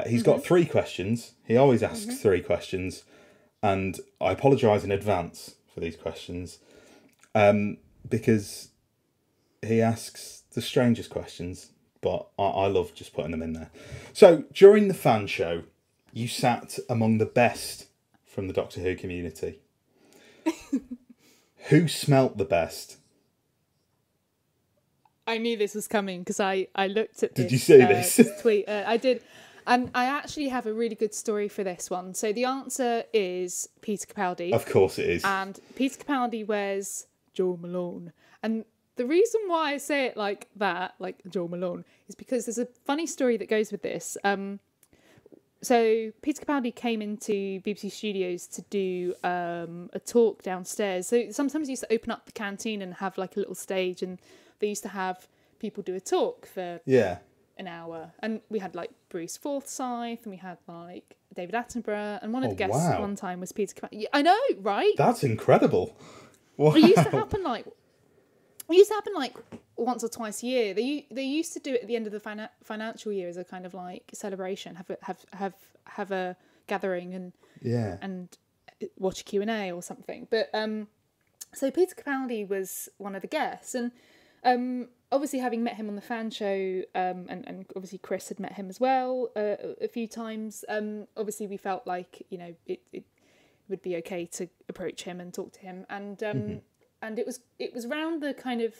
He's got 3 questions. He always asks 3 questions, and I apologise in advance for these questions, because he asks the strangest questions, but I love just putting them in there. So, during the fan show, you sat among the best from the Doctor Who community. Who smelt the best? I knew this was coming because I looked at this. Did you see this? Tweet? I did. And I actually have a really good story for this one. So the answer is Peter Capaldi. Of course it is. And Peter Capaldi wears Jo Malone. And the reason why I say it like that, like Jo Malone, is because there's a funny story that goes with this. So Peter Capaldi came into BBC Studios to do a talk downstairs. So sometimes he used to open up the canteen and have like a little stage, and they used to have people do a talk for an hour. And we had like Bruce Forsyth, and we had like David Attenborough, and one of the guests one time was Peter Capaldi. I know, right? That's incredible. Wow. It used to happen like once or twice a year. They used to do it at the end of the financial year as a kind of like celebration. Have a gathering and watch a Q&A or something. But so Peter Capaldi was one of the guests, and obviously having met him on the fan show, and obviously Chris had met him as well a few times. Obviously we felt like it would be okay to approach him and talk to him, and and it was round the kind of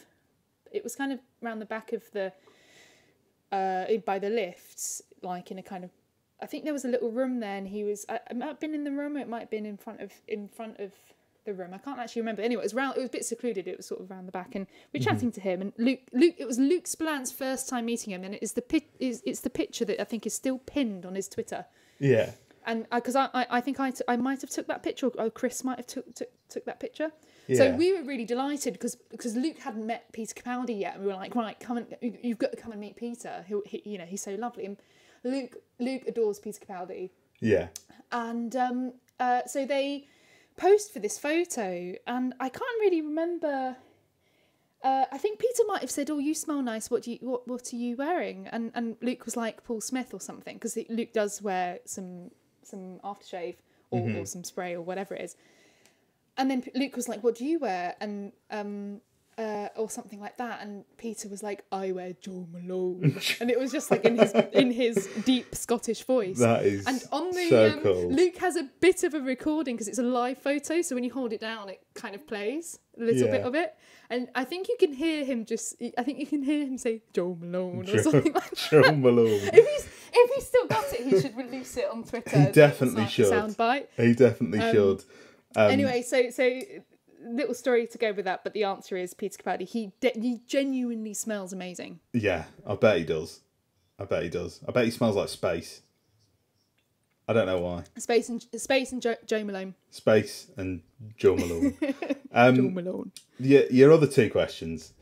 round the back of the by the lifts, like in a kind of, I think there was a little room there, and he was, it might have been in the room, or it might have been in front of the room. I can't actually remember. Anyway, it was a bit secluded. It was sort of around the back, and we're chatting to him. And Luke. It was Luke Splant's first time meeting him, and it's the picture that I think is still pinned on his Twitter. Yeah. And because I think I might have took that picture, or Chris might have took that picture. Yeah. So we were really delighted because Luke hadn't met Peter Capaldi yet, and we were like, right, you've got to come and meet Peter. He's so lovely. And Luke adores Peter Capaldi. Yeah. And so they posed for this photo, and I can't really remember. I think Peter might have said, "Oh, you smell nice. What are you wearing?" And Luke was like Paul Smith or something, because Luke does wear some aftershave or some spray or whatever it is. And then Luke was like, "What do you wear?" And or something like that. And Peter was like, "I wear Jo Malone," and it was just like in his deep Scottish voice. That is and on the so cool. Luke has a bit of a recording because it's a live photo, so when you hold it down, it kind of plays a little bit of it. And I think you can hear him say Jo Malone or something like that. Jo Malone. If he's still got it, he should release it on Twitter. He definitely should. Soundbite. He definitely should. Anyway, so little story to go with that, but the answer is Peter Capaldi. He genuinely smells amazing. Yeah, I bet he does. I bet he smells like space. I don't know why. Space and Jo Malone. Space and Jo Malone. Jo Malone. Your other two questions.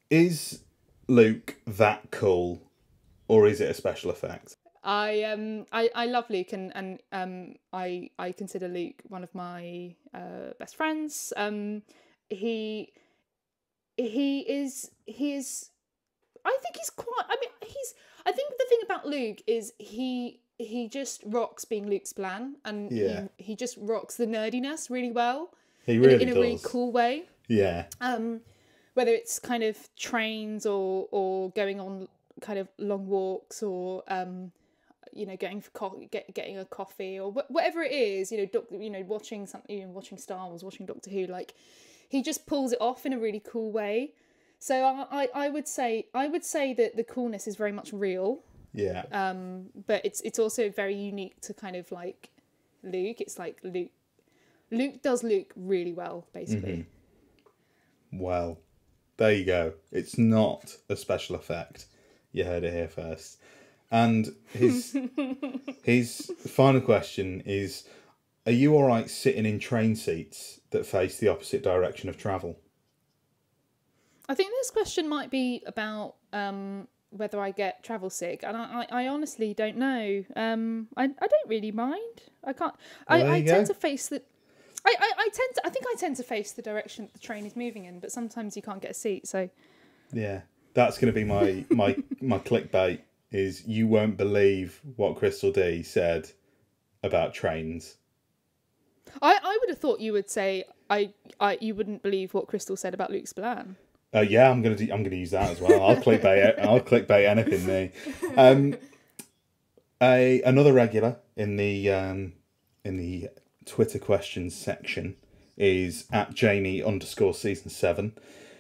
Is Luke that cool, or is it a special effect? I love Luke, and I consider Luke one of my best friends. He is. I think he's quite. I think the thing about Luke is he just rocks being Luke Splan, and he just rocks the nerdiness really well. He really in a really cool way. Yeah. Whether it's kind of trains or going on kind of long walks or going for getting a coffee or whatever it is, watching something, watching Star Wars, watching Doctor Who, like he just pulls it off in a really cool way. So I would say that the coolness is very much real. Yeah. But it's also very unique to kind of like Luke. It's like Luke does Luke really well, basically. Well, there you go. It's not a special effect. You heard it here first. And his final question is, are you all right sitting in train seats that face the opposite direction of travel? I think this question might be about whether I get travel sick, and I honestly don't know. I don't really mind. I can't. Well, I tend to face the. I tend to face the direction the train is moving in, but sometimes you can't get a seat. So yeah, that's going to be my clickbait. Is you won't believe what Crystal D said about trains. I would have thought you would say you wouldn't believe what Crystal said about Luke Splan. Yeah, I'm gonna use that as well. I'll clickbait anything there. Another regular in the Twitter questions section is at Jamie_season7.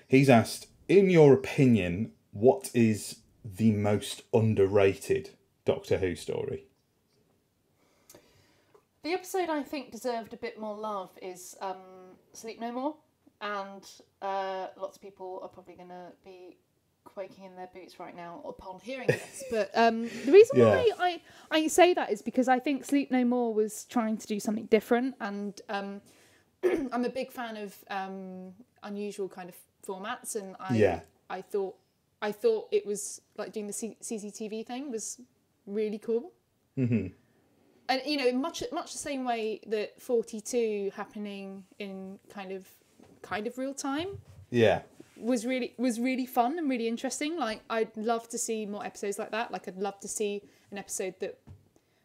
He's asked, in your opinion, what is the most underrated Doctor Who story? The episode I think deserved a bit more love is Sleep No More, and lots of people are probably going to be quaking in their boots right now upon hearing this. But the reason why I say that is because I think Sleep No More was trying to do something different, and I'm a big fan of unusual kind of formats, and I thought it was like doing the CCTV thing was really cool. Mm-hmm. And in much the same way that 42 happening in kind of real time. Yeah. Was really fun and really interesting. Like, I'd love to see more episodes like that. Like, I'd love to see an episode that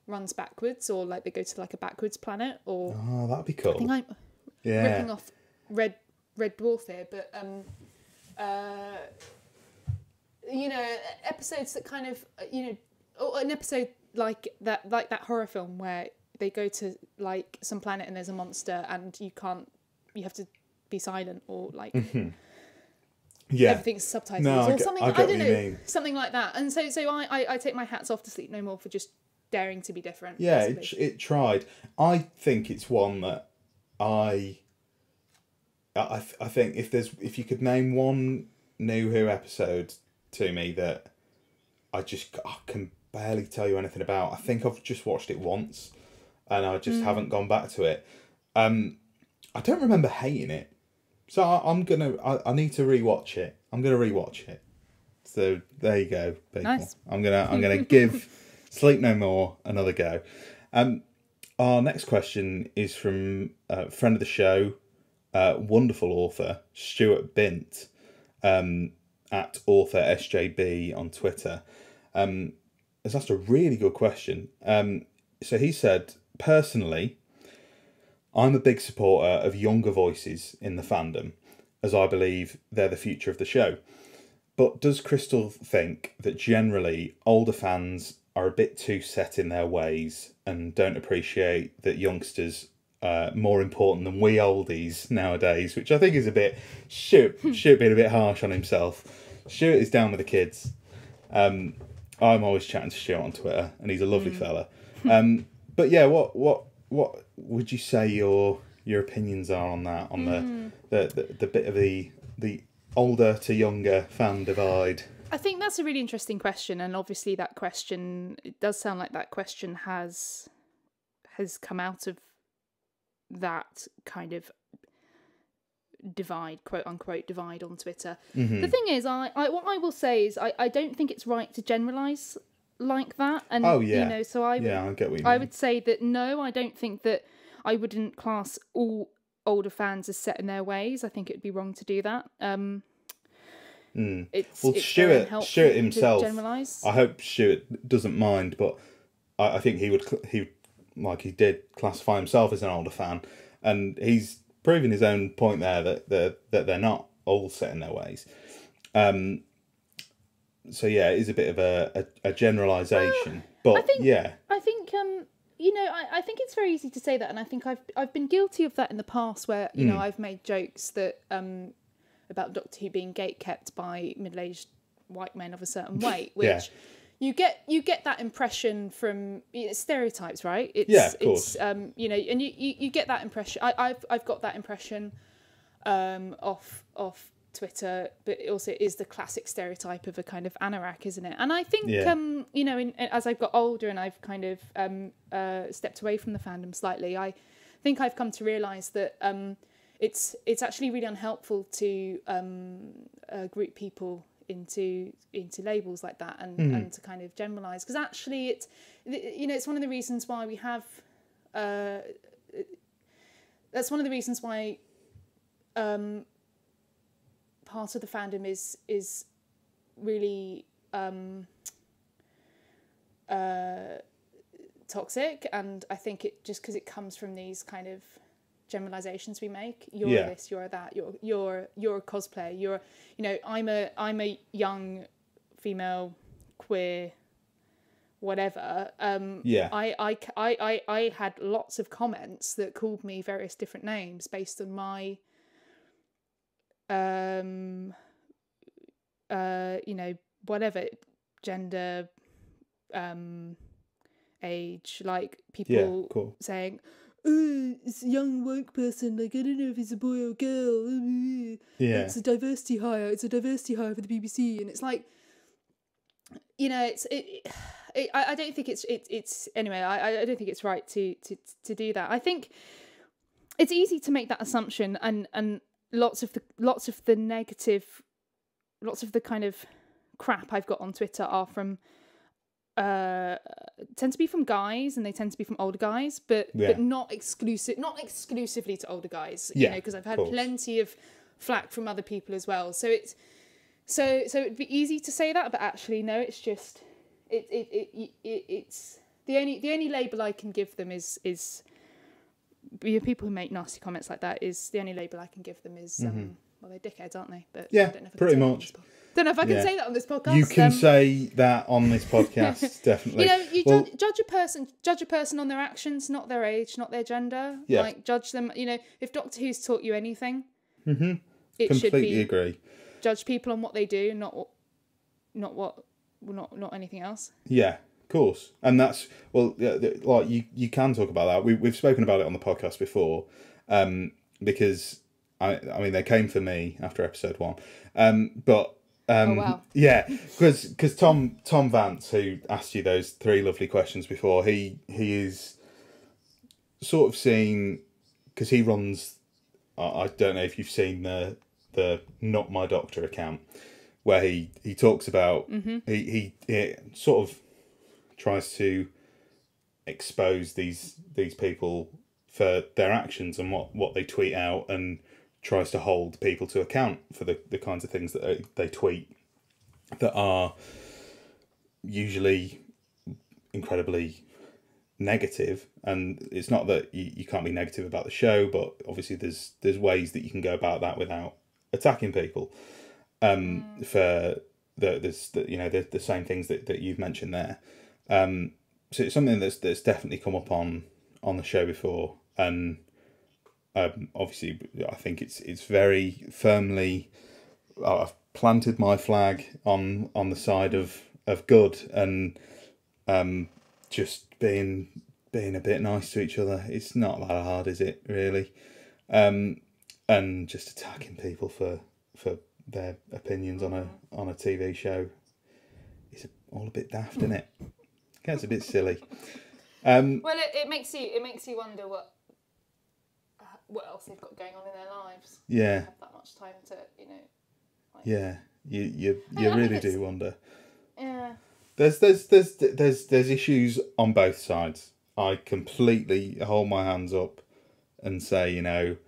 runs backwards, or like they go to like a backwards planet, or that'd be cool. I think I'm ripping off Red Dwarf here, but episodes that kind of or an episode like that horror film where they go to like some planet and there's a monster and you have to be silent, or like everything's subtitles or something. I don't know, something like that. And so I take my hats off to Sleep No More for just daring to be different. Yeah, it tried. I think it's one that I think if you could name one New Who episode to me that I can barely tell you anything about. I think I've just watched it once and I just haven't gone back to it. I don't remember hating it, so I need to rewatch it. I'm gonna rewatch it. So there you go, people. Nice. I'm gonna give Sleep No More, another go. Our next question is from a friend of the show, wonderful author, Stuart Bint, at author SJB on Twitter. Has asked a really good question. So he said, personally, I'm a big supporter of younger voices in the fandom, as I believe they're the future of the show. But does Crystal think that generally older fans are a bit too set in their ways and don't appreciate that youngsters are more important than we oldies nowadays, which I think is a bit... Stuart being a bit harsh on himself. Stuart is down with the kids. I'm always chatting to Stuart on Twitter, and he's a lovely fella. But yeah, what would you say your opinions are on that, on the bit of the older to younger fan divide? I think that's a really interesting question, and obviously that question, it does sound like that question has come out of that kind of divide, quote unquote divide on Twitter. The thing is, I what I will say is I don't think it's right to generalise like that. And so I get what you mean. I would say that no, I don't think that I wouldn't class all older fans as set in their ways. I think it would be wrong to do that. It's Stuart himself, I hope Stuart doesn't mind, but I think he did classify himself as an older fan, and he's proving his own point there that they're not all set in their ways. So yeah, it is a bit of a generalisation, but I think I think it's very easy to say that, and I think I've been guilty of that in the past, where I've made jokes that about Doctor Who being gatekept by middle-aged white men of a certain weight, which you get that impression from stereotypes, right? Of course. And you get that impression. I've got that impression off Twitter, but also it is the classic stereotype of a kind of anorak, isn't it? And I think as I've got older and I've kind of stepped away from the fandom slightly, I think I've come to realise that it's actually really unhelpful to group people into labels like that and to kind of generalise, because actually it's one of the reasons why we have that's one of the reasons why part of the fandom is really toxic, and I think it just because it comes from these kind of generalizations we make. You're this, you're that, you're a cosplayer, I'm a young female queer whatever. I had lots of comments that called me various different names based on my whatever gender, age, like people saying, "Oh, it's a young woke person, like I don't know if it's a boy or girl. It's a diversity hire for the BBC," and it's like, I don't think it's anyway. I don't think it's right to do that. I think it's easy to make that assumption, and lots of the negative, lots of the kind of crap I've got on Twitter are from tend to be from guys, and they tend to be from older guys, but not exclusively to older guys. Because I've had plenty of flack from other people as well. So it's so it'd be easy to say that, but actually no, it's just it's the only label I can give them is people who make nasty comments like that. Is the only label I can give them is well, they're dickheads, aren't they? But I don't know if I pretty much. Don't know if I can say that on this podcast. You can say that on this podcast, definitely. Judge a person on their actions, not their age, not their gender. Yeah. Like, judge them. If Doctor Who's taught you anything, it should be agree. Judge people on what they do, not anything else. Yeah, of course. And that's like you can talk about that. We've spoken about it on the podcast before, because I mean they came for me after episode 1, but. Oh, wow. Yeah, because Tom Vance, who asked you those 3 lovely questions before, he is sort of seeing, because he runs, I don't know if you've seen the Not My Doctor account, where he talks about, he sort of tries to expose these people for their actions and what they tweet out, and tries to hold people to account for the kinds of things that they tweet that are usually incredibly negative. And it's not that you can't be negative about the show, but obviously there's ways that you can go about that without attacking people for the same things that you've mentioned there. So it's something that's definitely come up on the show before, and obviously I think it's very firmly, I've planted my flag on the side of good, and just being a bit nice to each other. It's not that hard, is it, really? And just attacking people for their opinions on a TV show is all a bit daft, isn't it? Gets a bit silly. Well, it makes you wonder what else they've got going on in their lives. Yeah. They have that much time to, Like, yeah, you really do wonder. Yeah. There's issues on both sides. I completely hold my hands up and say, neither.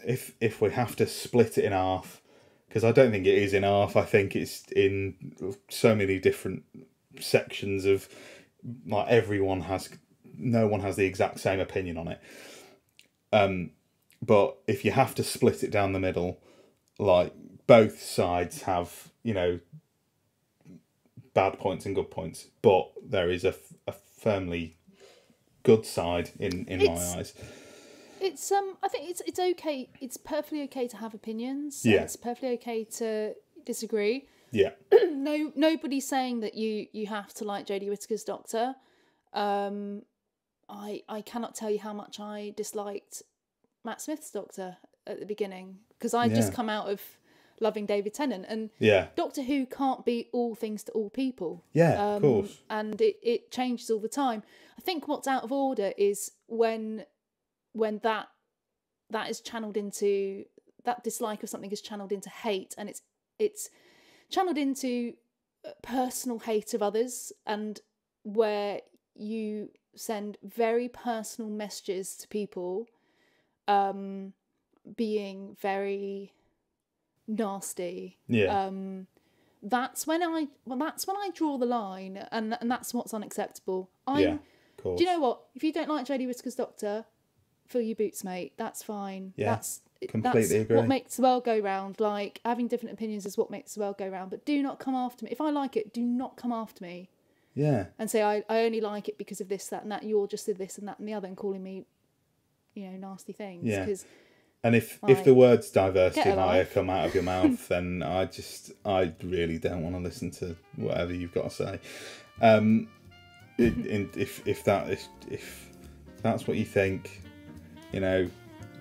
If we have to split it in half, because I don't think it is in half. I think it's in so many different sections of, like, no one has the exact same opinion on it. But if you have to split it down the middle, like, both sides have, bad points and good points, but there is a firmly good side in my eyes. It's I think it's okay. It's perfectly okay to have opinions. Yeah. It's perfectly okay to disagree. Yeah. Nobody's saying that you have to like Jodie Whittaker's Doctor. I cannot tell you how much I disliked Matt Smith's Doctor at the beginning, because I just come out of loving David Tennant, and Doctor Who can't be all things to all people. Yeah, of course. And it changes all the time. I think what's out of order is when that is channeled into, that dislike of something is channeled into hate, and it's channeled into personal hate of others, and where you send very personal messages to people, being very nasty. Yeah. That's when I draw the line, and that's what's unacceptable. Of course. Do you know what? If you don't like Jodie Whittaker's Doctor, fill your boots, mate. That's fine. Yeah, That's completely agree. What makes the world go round. Like, having different opinions is what makes the world go round. But do not come after me. If I like it, do not come after me. Yeah. And say I only like it because of this, that, and that. You're just this and that and the other, and calling me, nasty things. Yeah. 'Cause, and if the words diversity Get a and I life. come out of your mouth, then I really don't want to listen to whatever you've got to say. If that's what you think,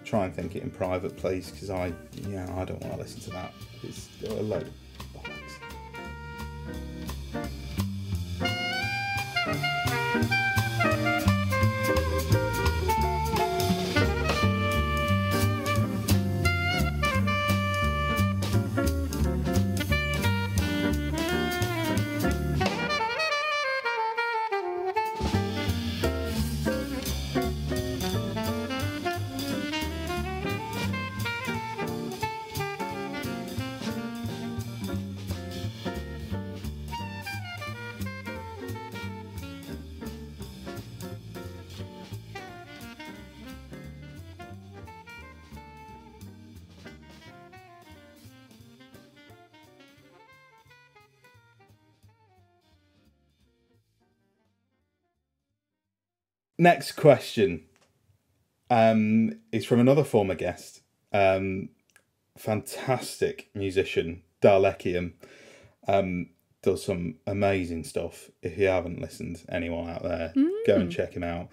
try and think it in private, please, because I don't want to listen to that. It's a load of bollocks. Next question is from another former guest, fantastic musician, Dalecium. Does some amazing stuff. If you haven't listened, anyone out there, go and check him out.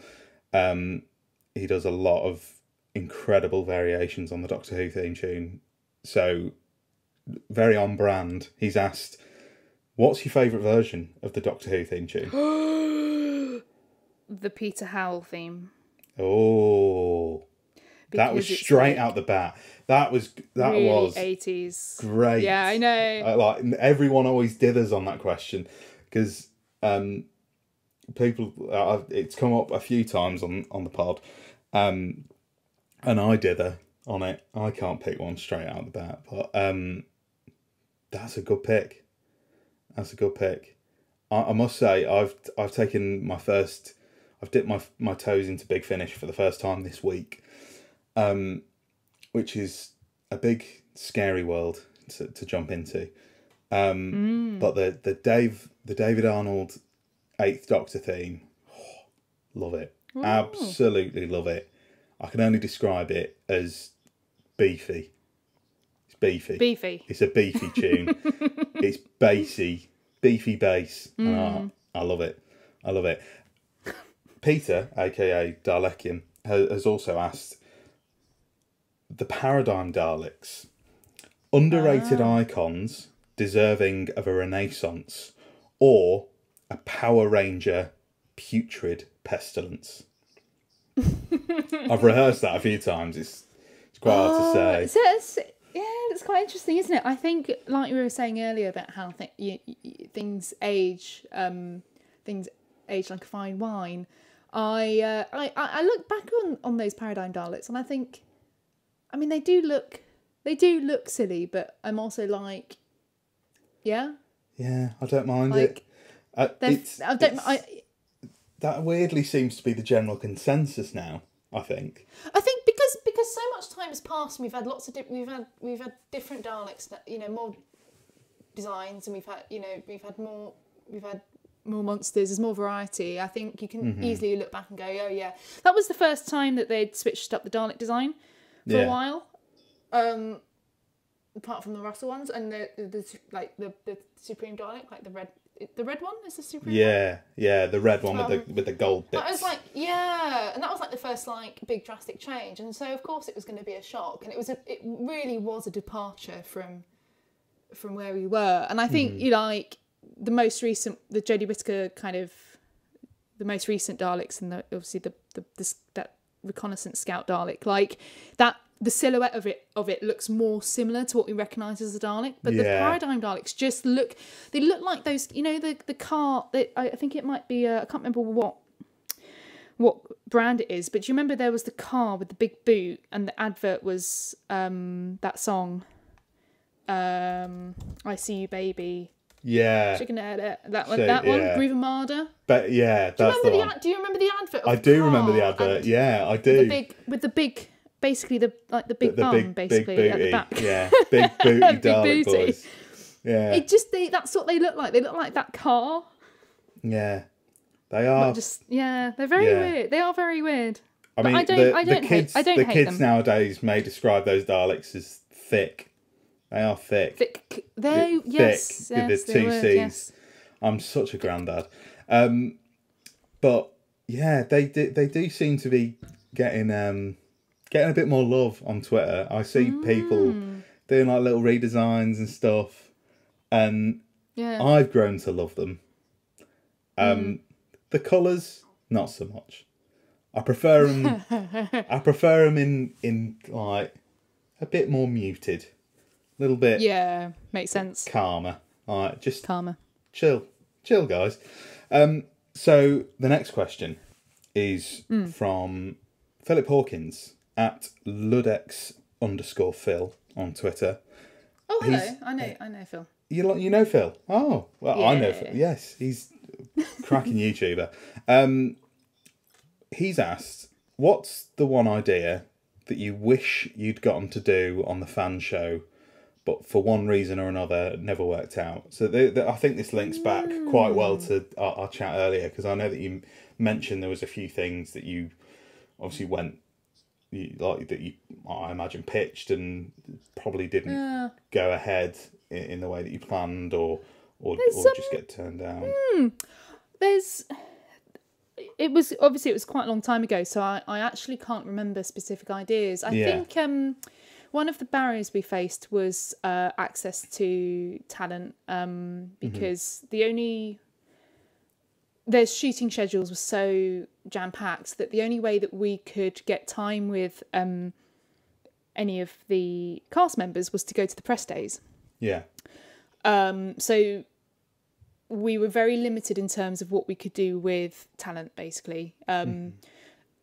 He does a lot of incredible variations on the Doctor Who theme tune. So, very on brand. He's asked, what's your favourite version of the Doctor Who theme tune? The Peter Howell theme. Oh, that was Because it's straight like out the bat. That was really 80s. great. Yeah, I know. Like, everyone always dithers on that question because people, it's come up a few times on the pod, and I dither on it. I can't pick one straight out of the bat, but that's a good pick. That's a good pick. I must say, I've taken I've dipped my toes into Big Finish for the first time this week, which is a big scary world to jump into. But the David Arnold 8th Doctor theme, love it. Ooh. Absolutely love it. I can only describe it as beefy. It's beefy. Beefy. It's a beefy tune. It's bassy, beefy bass. I love it. I love it. Peter, aka Dalecian, has also asked, the Paradigm Daleks, underrated icons deserving of a renaissance, or a Power Ranger putrid pestilence? I've rehearsed that a few times. It's quite hard to say. It's quite interesting, isn't it? I think, like we were saying earlier about how things age, things age like a fine wine. I look back on those Paradigm Daleks, and I think, I mean, they do look silly, but I'm also like, yeah, I don't mind it. That weirdly seems to be the general consensus now. I think because so much time has passed, and we've had lots of we've had different Daleks that, more designs, and we've had more monsters. There's more variety. I think you can easily look back and go, oh yeah, that was the first time that they'd switched up the Dalek design for a while. Apart from the Russell ones and the Supreme Dalek, like the red one is the Supreme. Yeah, the red one with the gold bits. That was and that was like the first big drastic change, and so of course it was going to be a shock, and it really was a departure from where we were, and I think the most recent, the Jodie Whittaker the most recent Daleks, and obviously that reconnaissance scout Dalek, like that. The silhouette of it looks more similar to what we recognise as a Dalek, but the Paradigm Daleks just look like those, the car that I think it might be, I can't remember what brand it is, but do you remember there was the car with the big boot, and the advert was that song, I See You Baby. Yeah. Chicken Head, that one, Groove Armada. But yeah, that's the one. Do you remember the advert? I do remember the advert. Yeah, I do. With the big. Basically, the big bum, basically, big at the back. Yeah, big booty Dalek boys. Yeah. That's what they look like. They look like that car. Yeah, they are. They're very weird. They are very weird. I mean, the kids nowadays may describe those Daleks as thick. They are thick. Thick. Thick with the two C's. Yes. I'm such a granddad. But yeah, they do seem to be getting a bit more love on Twitter. I see people doing like little redesigns and stuff, and I've grown to love them. The colours, not so much. I prefer them. I prefer them in like a bit more muted, a little bit. Yeah, makes sense. Calmer. Like just calmer. Chill, guys. So the next question is from Philip Hawkins at Ludex_Phil on Twitter. Oh, hello. I know Phil. You know Phil? Oh, well, yeah. I know Phil. Yes, he's a cracking YouTuber. He's asked, what's the one idea that you wish you'd gotten to do on the fan show, but for one reason or another never worked out? So I think this links back quite well to our chat earlier, because I know that you mentioned there was a few things that you obviously I imagine pitched and probably didn't go ahead in the way that you planned, or just get turned down. It was quite a long time ago, so I actually can't remember specific ideas. I think one of the barriers we faced was access to talent, because their shooting schedules were so jam-packed that the only way that we could get time with any of the cast members was to go to the press days. Yeah. So we were very limited in terms of what we could do with talent, basically.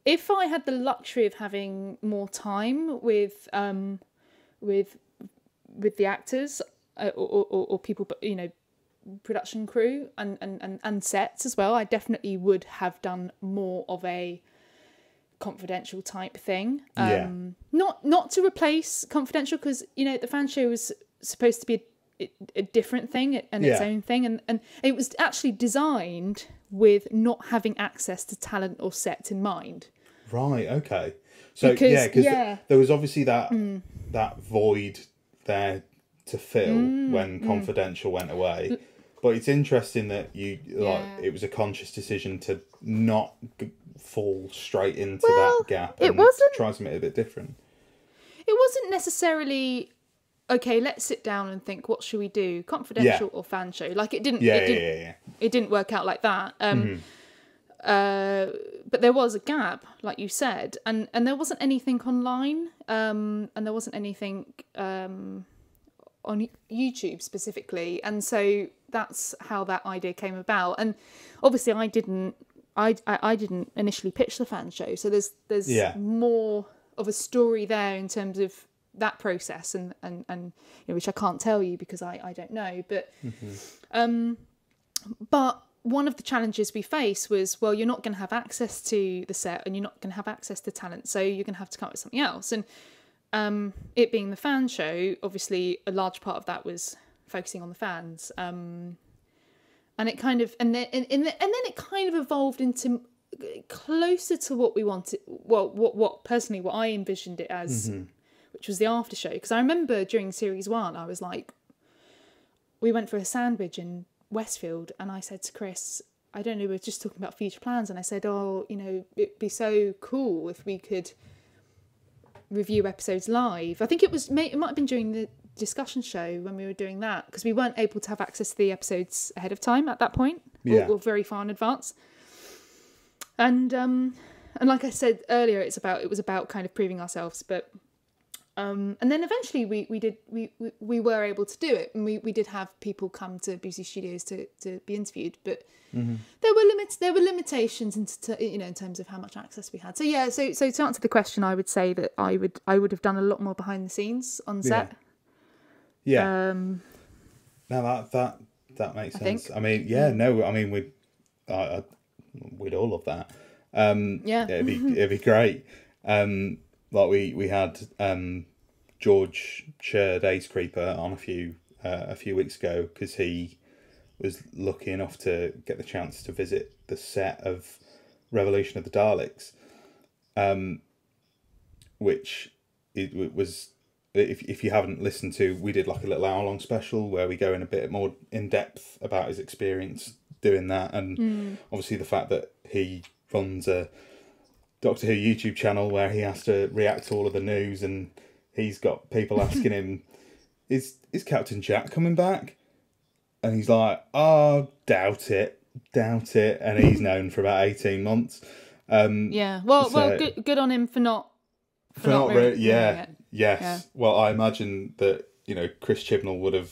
If I had the luxury of having more time with the actors or people, you know, production crew and sets as well, I definitely would have done more of a confidential type thing. Not to replace confidential, because, you know, the fan show was supposed to be a different thing and its own thing, and it was actually designed with not having access to talent or sets in mind. Right. Okay. So because there was obviously that void there to fill when confidential went away. But it's interesting that it was a conscious decision to not fall straight into that gap. It wasn't. Try something a bit different. It wasn't necessarily, okay, let's sit down and think, what should we do, confidential or fan show? Like it didn't. It didn't work out like that. But there was a gap, like you said, and there wasn't anything online, and there wasn't anything on YouTube specifically, and so that's how that idea came about. And obviously I didn't initially pitch the fan show, so there's more of a story there in terms of that process, and you know, which I can't tell you because I don't know, but but one of the challenges we face was, well, you're not going to have access to the set and you're not going to have access to talent, so you're going to have to come up with something else. And it being the fan show, obviously a large part of that was focusing on the fans, and it kind of and then it kind of evolved into closer to what we wanted. Well, what personally what I envisioned it as, which was the after show. Because I remember during series 1, I was like, we went for a sandwich in Westfield, and I said to Chris, I don't know, we were just talking about future plans, and I said, oh, you know, it'd be so cool if we could review episodes live. I think it might have been during the discussion show when we were doing that, because we weren't able to have access to the episodes ahead of time at that point, or very far in advance. And like I said earlier, it was about kind of proving ourselves, but and then eventually we were able to do it, and we did have people come to BBC Studios to be interviewed, but there were limitations in terms of how much access we had. So so to answer the question, I would say that I would have done a lot more behind the scenes on set. Now that makes sense. I mean, we'd all love that. It'd be great. Like we had George Sher, Days Creeper, on a few weeks ago, because he was lucky enough to get the chance to visit the set of Revolution of the Daleks, which it was. If you haven't listened to, we did like a little hour-long special where we go in a bit more in depth about his experience doing that, and obviously the fact that he runs a Doctor Who YouTube channel where he has to react to all of the news, and he's got people asking him, is Captain Jack coming back? And he's like, oh, doubt it, and he's known for about 18 months. Well, good on him for not ruining it. Yes. Yeah. Well, I imagine that, you know, Chris Chibnall would have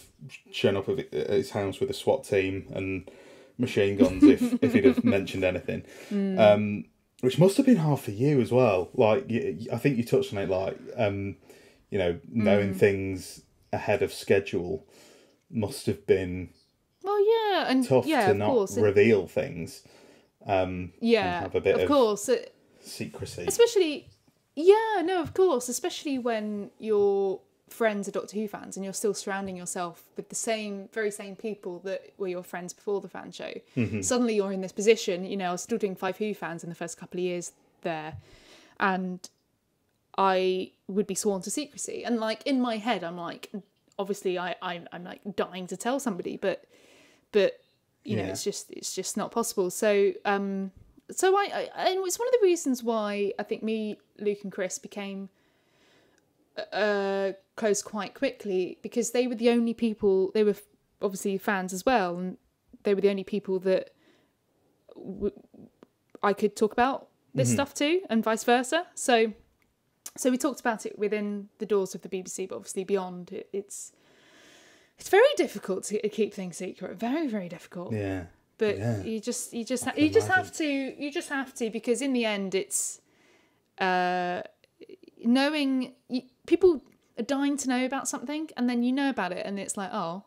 shown up at his house with a SWAT team and machine guns if he'd have mentioned anything. Which must have been hard for you as well. Like, I think you touched on it, like, you know, knowing things ahead of schedule must have been tough to not reveal things. And have a bit of secrecy. Especially... of course. Especially when your friends are Doctor Who fans and you're still surrounding yourself with the very same people that were your friends before the fan show. Suddenly you're in this position. You know, I was still doing 5 Who fans in the first couple of years there, and I would be sworn to secrecy. And like in my head, I'm like, obviously I'm like dying to tell somebody, but you know, it's just not possible. So So I and it's one of the reasons why I think me, Luke and Chris became close quite quickly, because they were the only people, they were obviously fans as well, and they were the only people that I could talk about this stuff to, and vice versa. So we talked about it within the doors of the BBC, but obviously beyond, it's It's very difficult to keep things secret. Very, very difficult. Yeah. But Yeah. you just imagine. have to because in the end it's knowing people are dying to know about something, and then you know about it, and it's like, oh,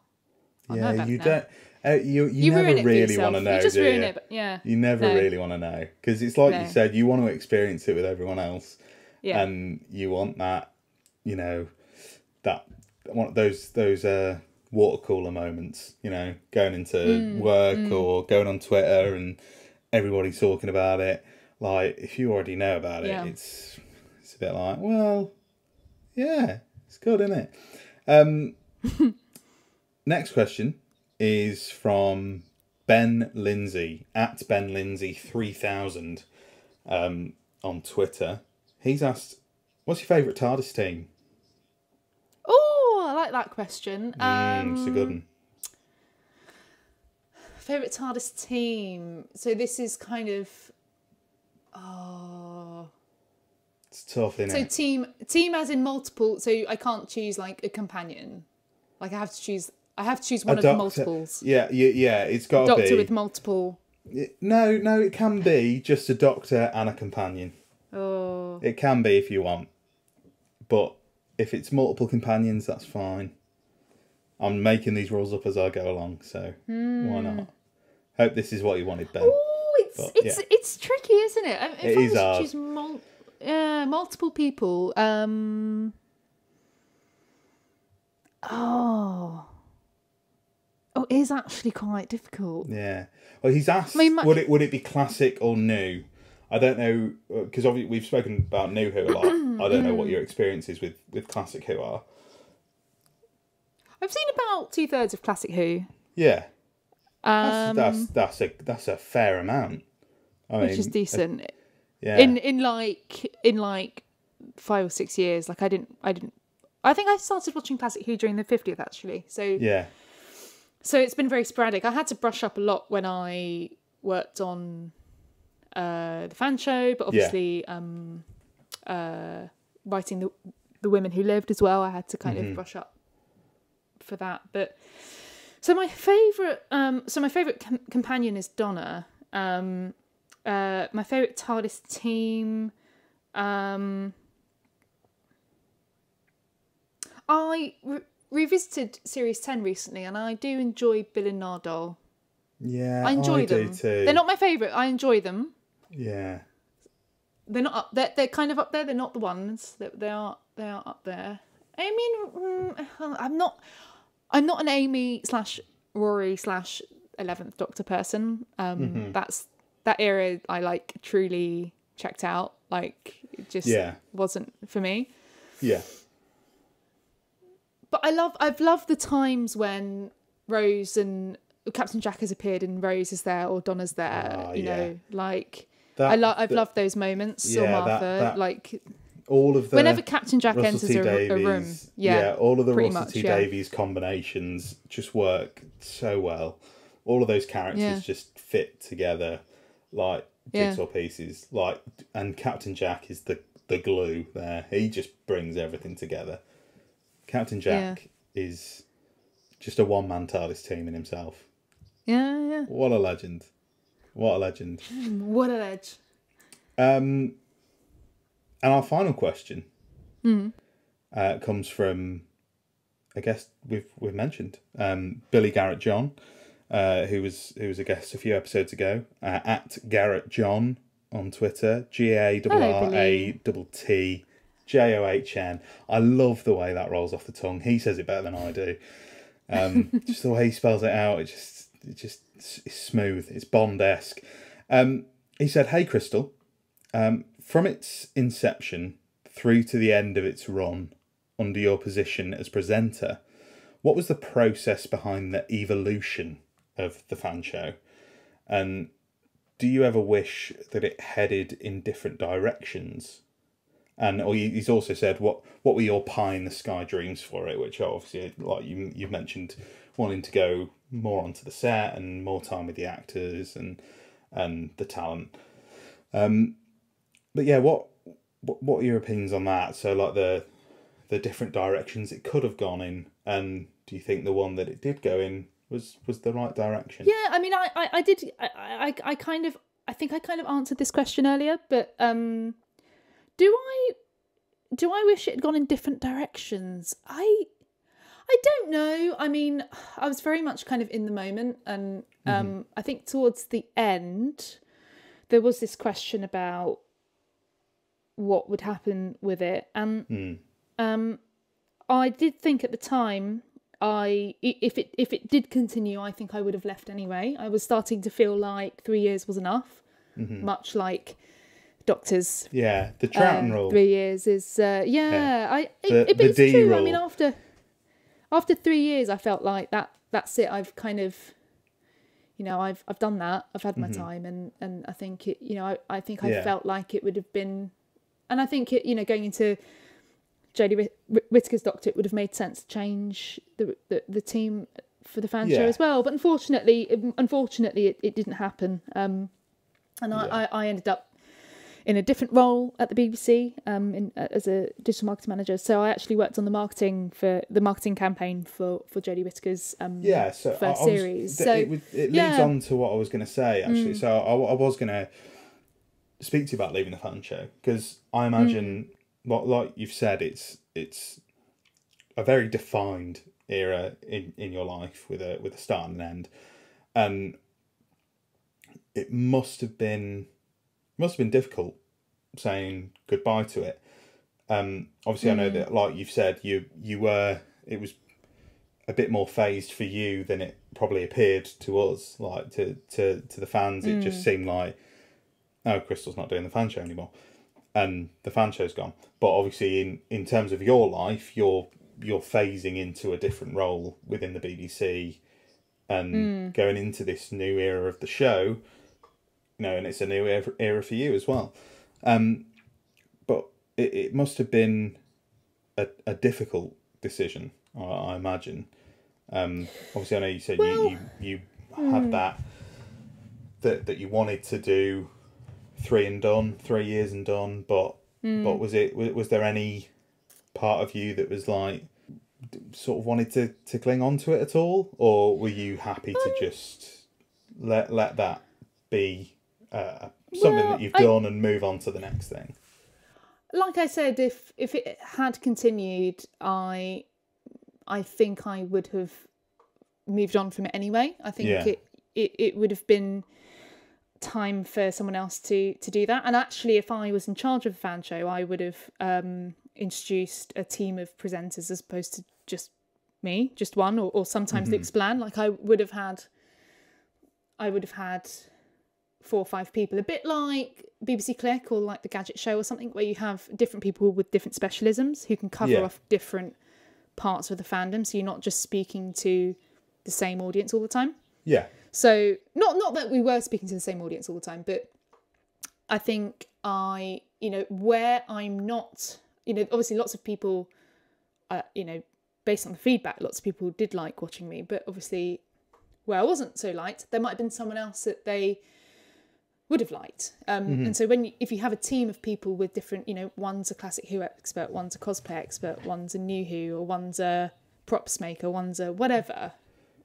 I know about you it now. don't. You You never ruin it for really yourself. want to know. You just do ruin you? it. But yeah. You never No. really want to know because it's like No. you said. You want to experience it with everyone else, Yeah. and you want that. You know, that one of those water cooler moments. You know, going into work or going on Twitter and everybody's talking about it. Like if you already know about it, Yeah. it's a bit like, well, yeah, it's good, isn't it? Next question is from Ben Lindsay at Ben Lindsay 3000 on Twitter. He's asked, "What's your favourite TARDIS team?" Oh, I like that question. It's a good one. Favorite TARDIS team. So this is kind of It's tough, isn't so it? team as in multiple. So I can't choose like a companion. Like I have to choose one of the multiples. Yeah. It's got to Doctor be. with multiple. No, it can be just a Doctor and a companion. Oh, It can be if you want, but if it's multiple companions, that's fine. I'm making these rules up as I go along, so why not? Hope this is what you wanted, Ben. oh, it's tricky, isn't it? If It I is was to hard. choose multiple people. Oh, it is actually quite difficult. Yeah. Well, he's asked, I mean, would it be classic or new? I don't know, because we've spoken about New Who a lot. I don't know what your experience is with classic Who are. I've seen about 2/3 of Classic Who, Yeah. That's a fair amount. I which mean, is decent. Yeah. In like 5 or 6 years, like I think I started watching Classic Who during the 50th actually. So Yeah. So it's been very sporadic. I had to brush up a lot when I worked on the fan show, but obviously writing the Women Who Lived as well. I had to kind of brush up for that. But so my favorite companion is Donna. My favorite TARDIS team. I revisited Series 10 recently, and I do enjoy Bill and Nardole. Yeah, I enjoy them. do too. They're not my favourite. I enjoy them. Yeah. They're not up. They're kind of up there. They're not the ones. They are up there. I mean, I'm not an Amy / Rory / 11th Doctor person. That's that era. I like truly checked out. Like it just wasn't for me. Yeah. But I've loved the times when Rose and Captain Jack has appeared and Rose is there or Donna's there. You know, like I've loved those moments. Or Martha, like all of the whenever Captain Jack Russell enters T. a room, Davies, all of the pretty Russell much, T. Davies combinations just work so well. All of those characters just fit together like jigsaw pieces. Like, and Captain Jack is the glue there. He just brings everything together. Captain Jack is just a one-man TARDIS team in himself. Yeah. What a legend. What a legend. What a ledge. And our final question comes from, I guess we've mentioned, Billy Garrett John, who was a guest a few episodes ago, at Garrett John on Twitter, GARRATT JOHN. I love the way that rolls off the tongue. He says it better than I do. Just the way he spells it out, it's smooth. It's Bond-esque. He said, "Hey Crystal, from its inception through to the end of its run under your position as presenter, what was the process behind the evolution of the fan show? And do you ever wish that it headed in different directions?" And he's also said, what were your pie in the sky dreams for it? Which obviously, like you've mentioned, wanting to go more onto the set and more time with the actors and the talent. But yeah, what are your opinions on that? So like the the different directions it could have gone in, and do you think the one that it did go in was the right direction? Yeah, I mean, I did. I kind of. I think I kind of answered this question earlier, but do I wish it had gone in different directions? I don't know. I mean, I was very much kind of in the moment, and I think towards the end, there was this question about what would happen with it, and I did think at the time, if it did continue, I think I would have left anyway. I was starting to feel like 3 years was enough, much like Doctor's. Yeah, the Troughton rule. 3 years is it's D true. rule. I mean, after 3 years, I felt like that's it. I've kind of, I've done that. I've had my time, and I think it. I think I felt like it would have been, and I think it. Going into Jodie Whittaker's Doctor, it would have made sense to change the team for the fan show as well. But unfortunately, it didn't happen. I ended up in a different role at the BBC as a digital marketing manager. So I actually worked on the marketing campaign for Jodie Whittaker's first series. It leads on to what I was going to say, actually. So I was going to speak to you about leaving the fan show, because I imagine, like you've said, it's a very defined era in your life with a start and an end, and it must have been difficult saying goodbye to it. Obviously, I know that, like you've said, you were. It was a bit more phased for you than it probably appeared to us. Like to the fans, it just seemed like, oh, Crystal's not doing the fan show anymore, and the fan show's gone. But obviously, in terms of your life, you're phasing into a different role within the BBC, and going into this new era of the show. And it's a new era for you as well. But it must have been a difficult decision, I imagine. Obviously, I know you said you had that you wanted to do 3 years and done, but was there any part of you that was like sort of wanted to cling on to it at all, or were you happy to just let that be something that you've done and move on to the next thing? Like I said, if it had continued, I think I would have moved on from it anyway. I think it would have been time for someone else to do that. And actually, if I was in charge of a fan show, I would have introduced a team of presenters as opposed to just me, just one, or sometimes the Explan. Like I would have had 4 or 5 people, a bit like BBC Click or like the Gadget Show or something, where you have different people with different specialisms who can cover off different parts of the fandom, so you're not just speaking to the same audience all the time. Yeah. So not that we were speaking to the same audience all the time, but I think where I'm not, obviously lots of people, based on the feedback, lots of people did like watching me, but obviously where I wasn't so liked, there might have been someone else that they would have liked. And so if you have a team of people with different, one's a classic Who expert, one's a cosplay expert, one's a new Who, or one's a props maker, one's a whatever.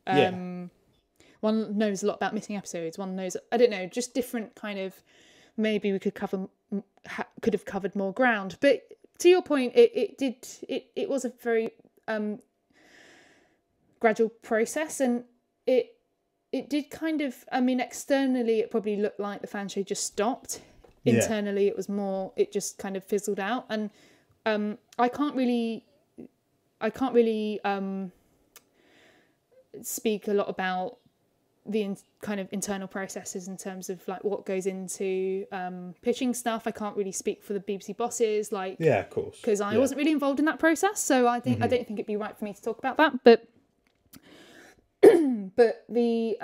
One knows a lot about missing episodes, one knows, I don't know, just different kind of, maybe we could have covered more ground. But to your point, it was a very gradual process, and it did kind of, externally it probably looked like the fan show just stopped. Internally it was more, it just kind of fizzled out. And I can't really speak a lot about the kind of internal processes in terms of like what goes into pitching stuff. I can't really speak for the BBC bosses, like, of course, because I wasn't really involved in that process, so I don't think it'd be right for me to talk about that. But the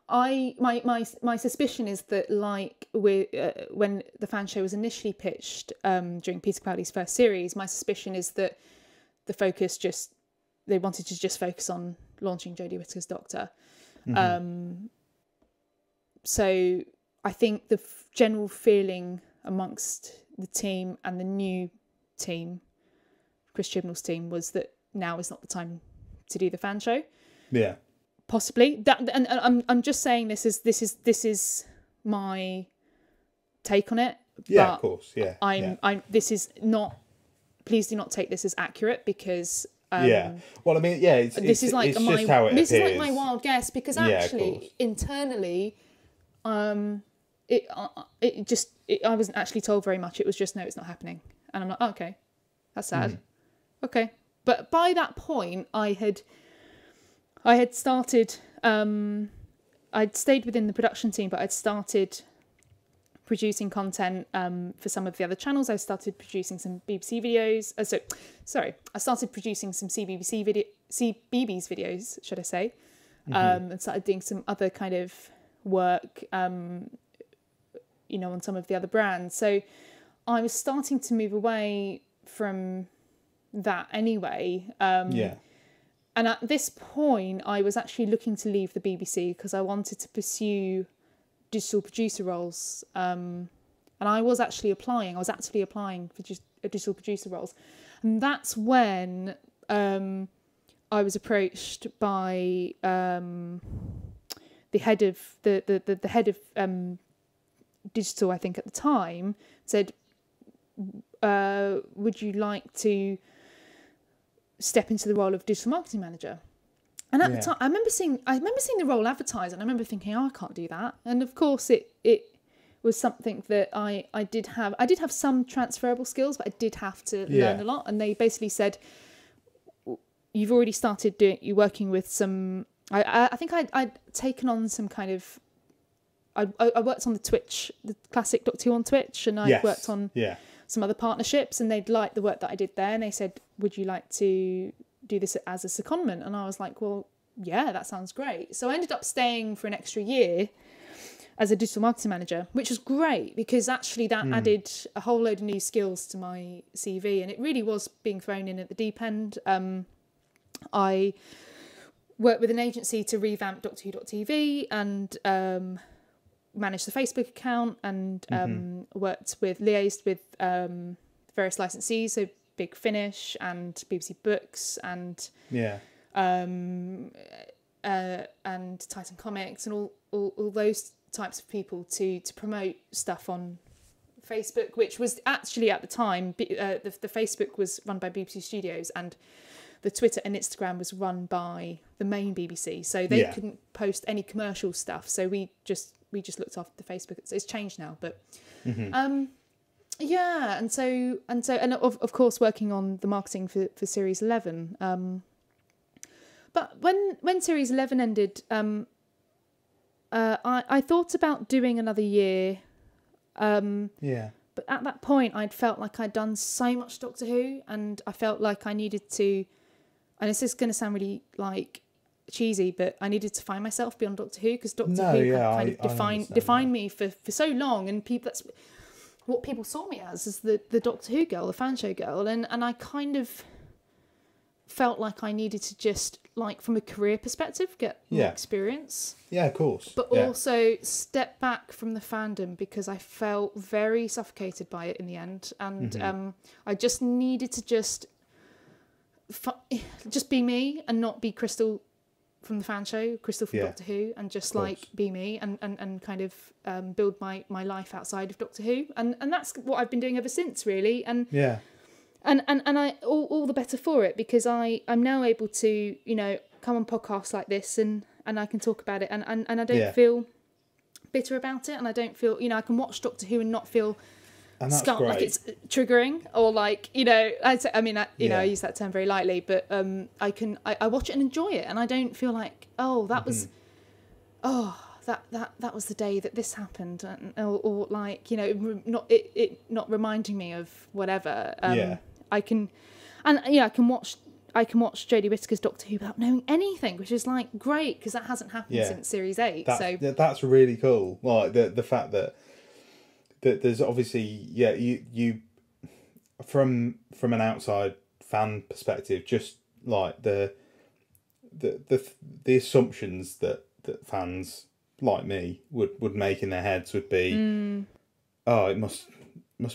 my suspicion is that, like when the fan show was initially pitched during Peter Capaldi's first series, my suspicion is that the focus they wanted to just focus on launching Jodie Whittaker's Doctor. So I think the general feeling amongst the team and the new team Chris Chibnall's team was that now is not the time to do the fan show. Yeah. Possibly that, and I'm just saying this is my take on it. Yeah, but of course. Yeah. I'm. This is not. Please do not take this as accurate because. Yeah. Well, I mean, yeah. This is like it's just how it this appears. is like my wild guess because Yeah, of actually course. internally, it I wasn't actually told very much. It was just no, it's not happening, and I'm like, oh, okay, that's sad. Okay, but by that point, I had started. I'd stayed within the production team, but I'd started producing content for some of the other channels. I started producing some BBC videos. I started producing some CBeebies videos, should I say, and started doing some other kind of work, on some of the other brands. So I was starting to move away from that anyway. And at this point, I was actually looking to leave the BBC because I wanted to pursue digital producer roles. And I was actually applying. I was actively applying for just digital producer roles. And that's when I was approached by the head of the head of digital, I think at the time, said, would you like to step into the role of digital marketing manager? And at the time, I remember seeing the role advertised, and I remember thinking, oh, I can't do that. And of course, it was something that I did have. I did have some transferable skills, but I did have to learn a lot. And they basically said, you've already started you're working with some. I think I'd taken on some kind of. I worked on the Twitch, the classic Doctor Who on Twitch, and I worked on some other partnerships, and they'd liked the work that I did there, and they said, would you like to do this as a secondment? And I was like, well, yeah, that sounds great. So I ended up staying for an extra year as a digital marketing manager, which was great because actually that added a whole load of new skills to my CV, and it really was being thrown in at the deep end. I worked with an agency to revamp Doctor Who.tv and managed the Facebook account and liaised with various licensees, so Big Finish and BBC Books and Titan Comics and all those types of people to promote stuff on Facebook, which was actually at the time the Facebook was run by BBC Studios and the Twitter and Instagram was run by the main BBC, so they couldn't post any commercial stuff. So we just looked after the Facebook. It's changed now, but and of course working on the marketing for Series 11. But when Series 11 ended, I thought about doing another year. But at that point, I'd felt like I'd done so much Doctor Who, and I felt like I needed to. And this is going to sound really like cheesy, but I needed to find myself beyond Doctor Who because Doctor Who had kind of defined me for so long, and that's what people saw me as the Doctor Who girl, the fan show girl, and I kind of felt like I needed to just, like, from a career perspective, get more experience. Yeah, of course. But also step back from the fandom because I felt very suffocated by it in the end, and I just needed to just be me and not be Crystal from the fan show, Crystal from Doctor Who, and just like be me and kind of build my life outside of Doctor Who, and that's what I've been doing ever since, really. And I all the better for it because I'm now able to come on podcasts like this and I can talk about it and I don't feel bitter about it, and I don't feel I can watch Doctor Who and not feel like it's triggering or like I use that term very lightly, but I watch it and enjoy it, and I don't feel like that was that was the day that this happened, or like not reminding me of whatever. I can watch Jodie Whittaker's Doctor Who without knowing anything, which is like great because that hasn't happened since Series 8. That's really cool. Like the fact that there's obviously you from an outside fan perspective, just like the assumptions that fans like me would make in their heads would be it must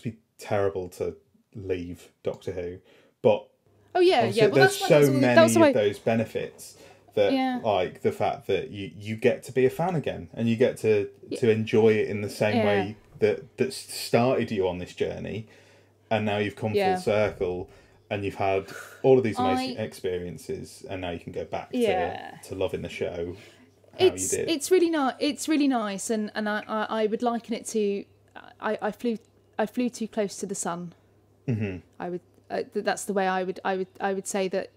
be terrible to leave Doctor Who, but Oh yeah, Obviously, yeah. Well, there's so many of those benefits that, Yeah. like the fact that you get to be a fan again, and you get to enjoy it in the same Yeah. way that started you on this journey, and now you've come Yeah. full circle, and you've had all of these amazing experiences, and now you can go back to loving the show. How you did. It's really nice. It's really nice, and I would liken it to I flew too close to the sun. Mm-hmm. I would that's the way I would say that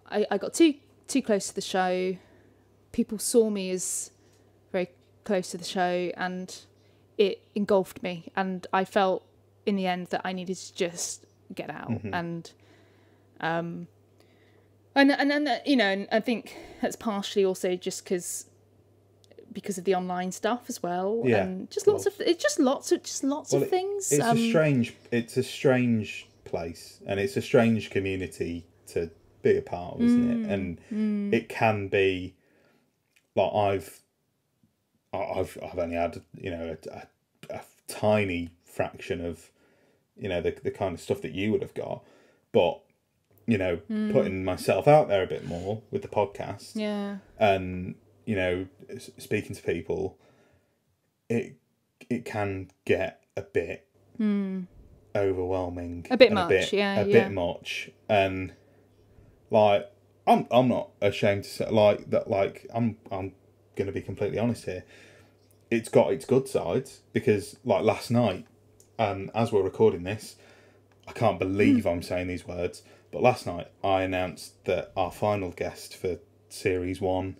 I got too close to the show. People saw me as very close to the show, and it engulfed me, and I felt in the end that I needed to just get out. Mm-hmm. And you know, and I think that's partially also just because of the online stuff as well. Yeah, and just lots of things. It's a strange place, and it's a strange community to be a part of, isn't it? And it can be like I've only had, you know, a tiny fraction of, you know, the kind of stuff that you would have got, but you know, putting myself out there a bit more with the podcast, and you know, speaking to people, it can get a bit overwhelming, a bit much, bit much, and like I'm not ashamed to say like that. Like I'm going to be completely honest here. It's got its good sides, because like last night, as we're recording this, I can't believe I'm saying these words, but last night I announced that our final guest for Series 1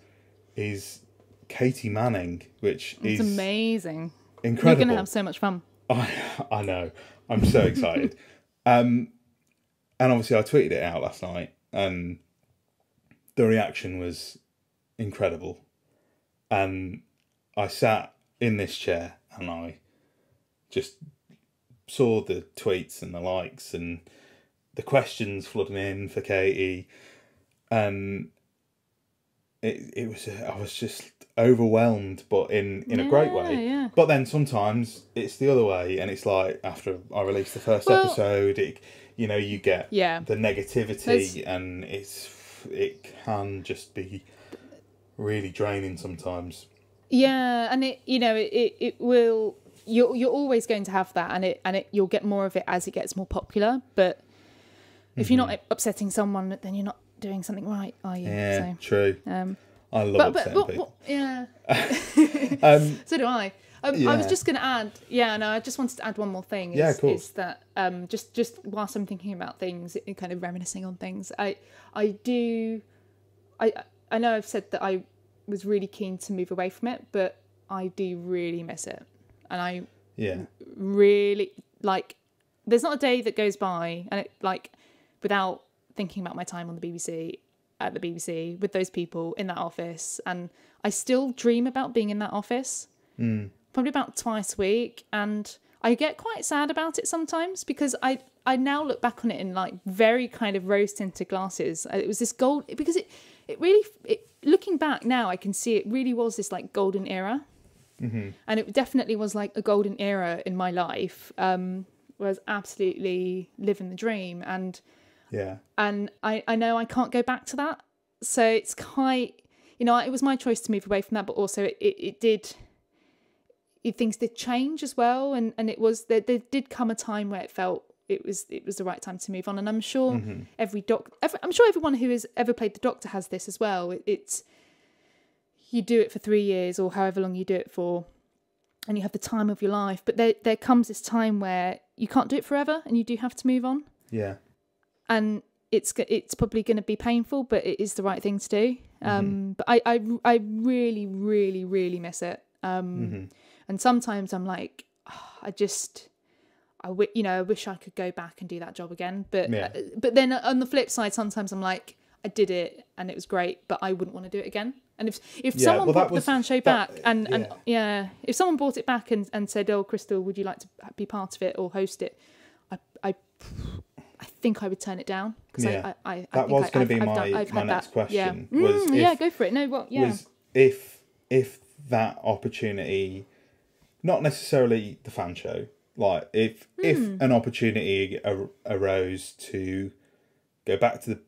is Katie Manning, which is amazing. Incredible. You're going to have so much fun. I know. I'm so excited. And obviously I tweeted it out last night, and the reaction was incredible. And I sat in this chair and I just saw the tweets and the likes and the questions flooding in for Katie, and it was I was just overwhelmed, but in a great way. Yeah. But then sometimes it's the other way, and it's like after I released the first episode, you know, you get the negativity, and it can just be really draining sometimes. Yeah, and it will. You're always going to have that, and you'll get more of it as it gets more popular. But if you're not upsetting someone, then you're not doing something right, are you? Yeah, so, true. I love upsetting people. Yeah. So do I. I was just going to add. Yeah, no, I just wanted to add one more thing. Is that just whilst I'm thinking about things, kind of reminiscing on things, I know I've said that I was really keen to move away from it, but I do really miss it, and I really like. There's not a day that goes by, and without thinking about my time on the BBC, at the BBC, with those people in that office, and I still dream about being in that office. Probably about twice a week, and I get quite sad about it sometimes, because I now look back on it in like very kind of rose tinted glasses. It was this gold, because it really looking back now, I can see it really was this like golden era, and it definitely was like a golden era in my life. Where I was absolutely living the dream, and I know I can't go back to that, so it's quite, you know, it was my choice to move away from that, but also things did change as well, and it was there did come a time where it felt it was the right time to move on, and I'm sure I'm sure everyone who has ever played the Doctor has this as well. It's you do it for 3 years or however long you do it for, and you have the time of your life, but there comes this time where you can't do it forever, and you do have to move on. Yeah, and it's probably going to be painful, but it is the right thing to do. But I really, really, really miss it. And sometimes I'm like, I wish I could go back and do that job again. But then on the flip side, sometimes I'm like, I did it and it was great, but I wouldn't want to do it again. And if someone brought the fan show back if someone brought it back and said, "Oh, Crystal, would you like to be part of it or host it?" I think I would turn it down, because I that was going to be my next question. Go for it. Was if that opportunity, not necessarily the fan show, like if an opportunity arose to go back to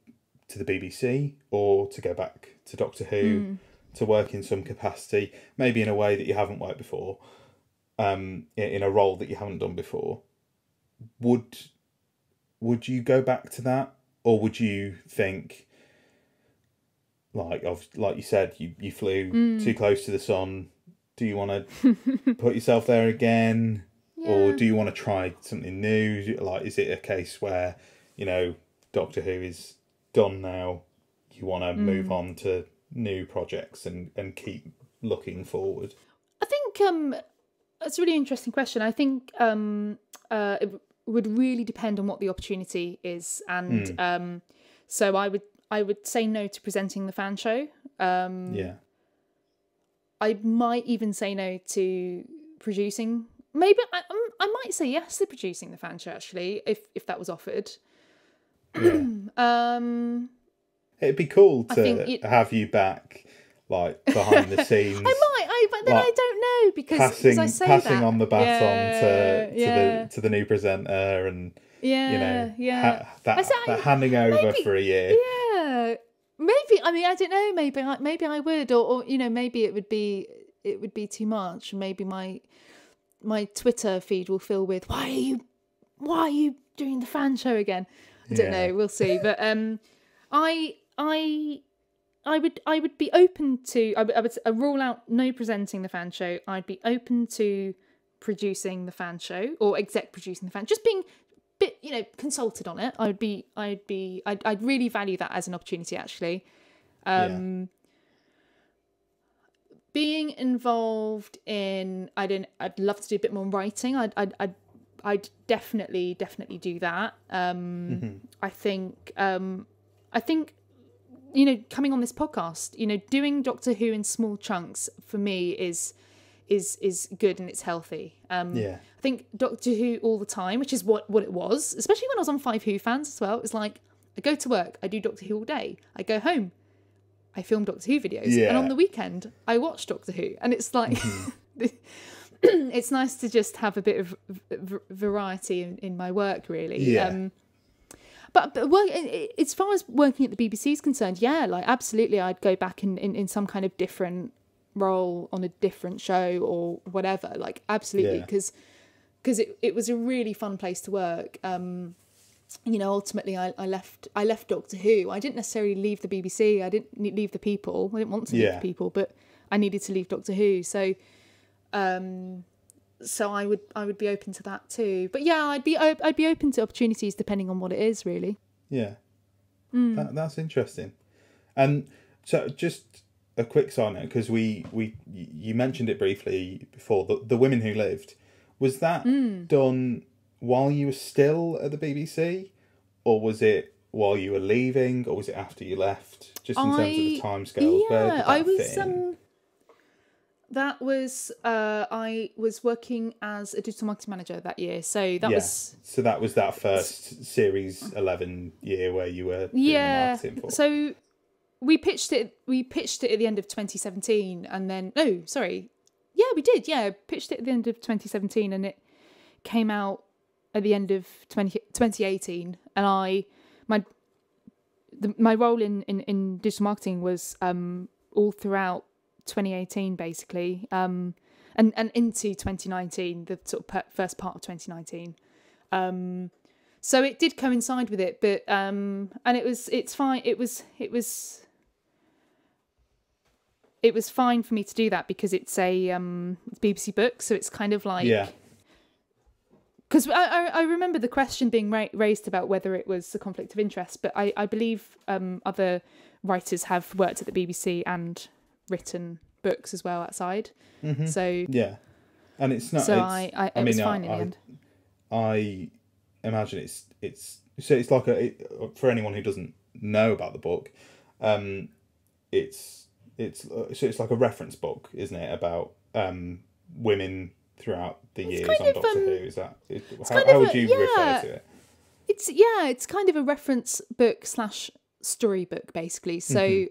the BBC or to go back to Doctor Who to work in some capacity, maybe in a way that you haven't worked before, in a role that you haven't done before, would you go back to that, or would you think, like you said, you flew too close to the sun? Do you want to put yourself there again, or do you want to try something new? Like, is it a case where, you know, Doctor Who is done now, you want to move on to new projects and keep looking forward? I think it's a really interesting question. I think it would really depend on what the opportunity is, and so I would say no to presenting the fan show. I might even say no to producing. Maybe I might say yes to producing the fan show, actually, if that was offered. Yeah. It'd be cool to have you back, like, behind the scenes. But then, like, I don't know, because I say passing on the baton to the new presenter, and that handing over for a year. Yeah, maybe. I mean, I don't know. Maybe I would, or you know, maybe it would be too much. Maybe my Twitter feed will fill with why are you doing the fan show again? I don't know. We'll see. But I would be open to. I would rule out no presenting the fan show. I'd be open to producing the fan show or exec producing the fan. Just being a bit, you know, consulted on it. I'd really value that as an opportunity, actually. Being involved in, I'd love to do a bit more writing. I'd definitely do that. I think, you know, coming on this podcast, you know, doing Doctor Who in small chunks for me is good, and it's healthy. I think Doctor Who all the time, which is what it was, especially when I was on 5 Who Fans as well. It was like, I go to work, I do Doctor Who all day. I go home, I film Doctor Who videos, and on the weekend I watch Doctor Who, and it's like it's nice to just have a bit of variety in my work, really. But as far as working at the BBC is concerned, like, absolutely, I'd go back in some kind of different role on a different show or whatever. Like, absolutely, because it was a really fun place to work. You know, ultimately, I left Doctor Who. I didn't necessarily leave the BBC. I didn't leave the people. I didn't want to leave the people, but I needed to leave Doctor Who. So I would be open to that too. But yeah, I'd be open to opportunities depending on what it is, really. Yeah, that's interesting. And so, just a quick side note, because you mentioned it briefly before. The Women Who Lived, was that done while you were still at the BBC, or was it while you were leaving, or was it after you left? Just in terms of the timescales, where did that fit in? That was I was working as a digital marketing manager that year, so that was that first Series 11 year where you were doing the marketing for. So we pitched it at the end of 2017, and then we did pitched it at the end of 2017, and it came out at the end of 2018, and my role in digital marketing was all throughout 2018, basically, and into 2019, the sort of first part of 2019. So it did coincide with it, but and it's fine. It was fine for me to do that because it's a BBC book, so it's kind of like Because I remember the question being raised about whether it was a conflict of interest, but I believe other writers have worked at the BBC and written books as well outside. Mm-hmm. So yeah, and it's not. So it was fine in the end. I imagine it's like for anyone who doesn't know about the book, it's like a reference book, isn't it, about women throughout the years on Doctor Who? Is that how would you refer to it? It's kind of a reference book / storybook, basically. So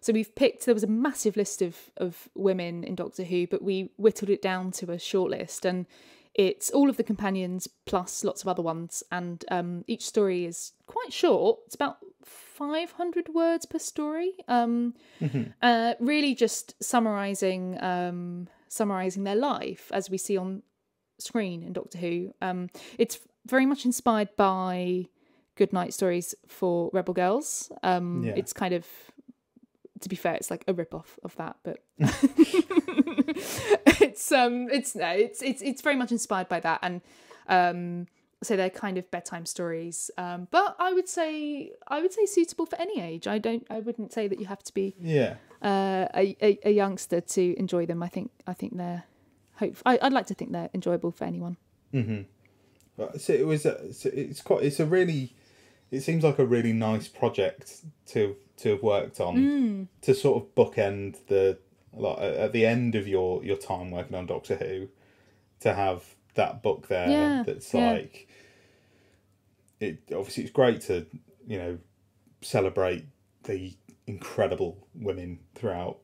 so we've picked, there was a massive list of women in Doctor Who, but we whittled it down to a short list, and It's all of the companions plus lots of other ones, and each story is quite short. It's about 500 words per story. Really just summarising their life as we see on screen in Doctor Who. It's very much inspired by Goodnight Stories for Rebel Girls. It's kind of, to be fair, it's like a rip-off of that, but it's very much inspired by that, and so they're kind of bedtime stories. But I would say suitable for any age. I wouldn't say that you have to be a youngster to enjoy them. I think they're I'd like to think they're enjoyable for anyone. So it seems like a really nice project to have worked on, to sort of bookend at the end of your time working on Doctor Who, to have that book there. Like, it obviously it's great to celebrate the incredible women throughout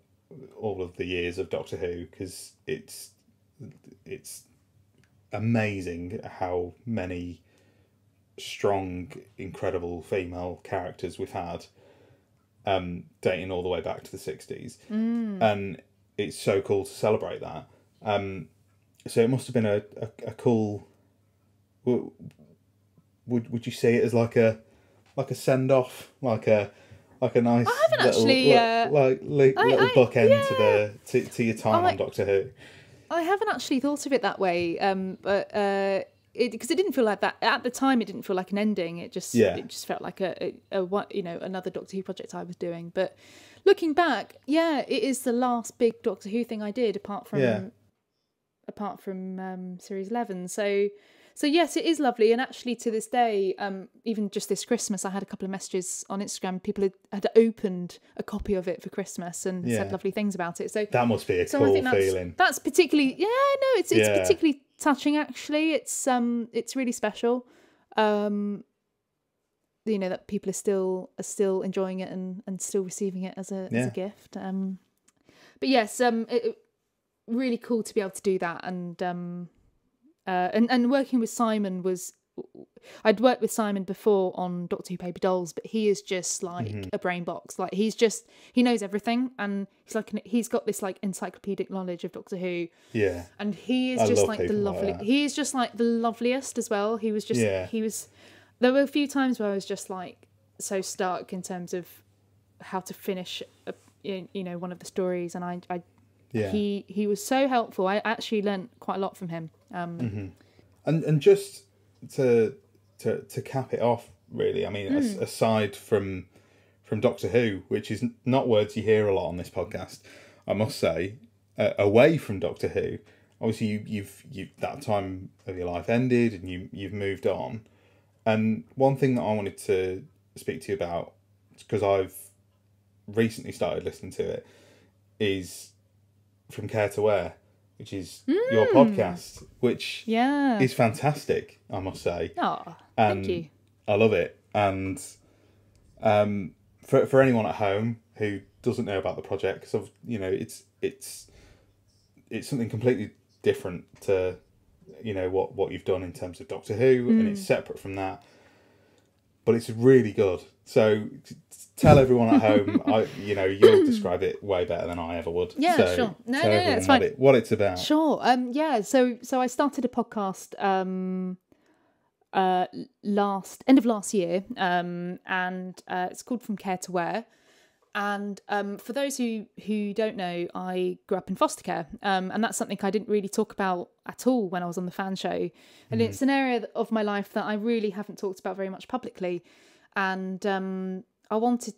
all of the years of Doctor Who, because it's amazing how many strong, incredible female characters we've had, dating all the way back to the 60s. And it's so cool to celebrate that. So it must have been a cool... Would you see it as like a send-off, like a nice little bookend to your time on Doctor Who? I haven't actually thought of it that way, but because it didn't feel like that at the time. It didn't feel like an ending. It just felt like another Doctor Who project I was doing. But looking back, it is the last big Doctor Who thing I did, apart from Series 11. So yes, it is lovely. And actually, to this day, even just this Christmas, I had a couple of messages on Instagram. People had opened a copy of it for Christmas and said lovely things about it. So that must be a cool feeling. That's particularly, it's particularly touching. Actually, it's really special. That people are still enjoying it and still receiving it as a gift. But yes, really cool to be able to do that, and working with Simon was... I'd worked with Simon before on Doctor Who Paper Dolls, but he is just like a brain box. Like he knows everything, and he's got this like encyclopedic knowledge of Doctor Who. Yeah. And he is just like the lovely. He is just like the loveliest as well. He was just there were a few times where I was just like so stuck in terms of how to finish one of the stories, and he was so helpful. I actually learnt quite a lot from him. And just to cap it off, really, I mean, aside from Doctor Who, which is not words you hear a lot on this podcast, I must say, away from Doctor Who, obviously you've that time of your life ended and you've moved on. And one thing that I wanted to speak to you about, because I've recently started listening to it, is From Care to Wear, which is your podcast, which is fantastic, I must say. Oh, thank you. I love it. And for anyone at home who doesn't know about the project, because it's something completely different to what you've done in terms of Doctor Who, and it's separate from that, but it's really good. So tell everyone at home, you'll describe it way better than I ever would. Yeah, so sure. No, it's fine. What it's about. Sure. So I started a podcast end of last year, and it's called From Care to Wear. And for those who don't know, I grew up in foster care, and that's something I didn't really talk about at all when I was on the fan show. And it's an area of my life that I really haven't talked about very much publicly. And I wanted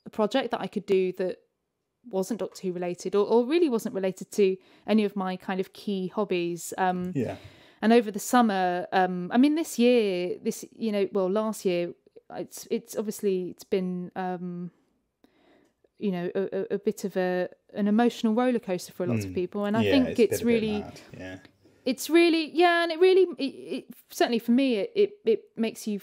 a project that I could do that wasn't Doctor Who related, or really wasn't related to any of my kind of key hobbies. And over the summer, last year, it's been a bit of an emotional roller coaster for a lot of people, and I think it's really and it really certainly for me it makes you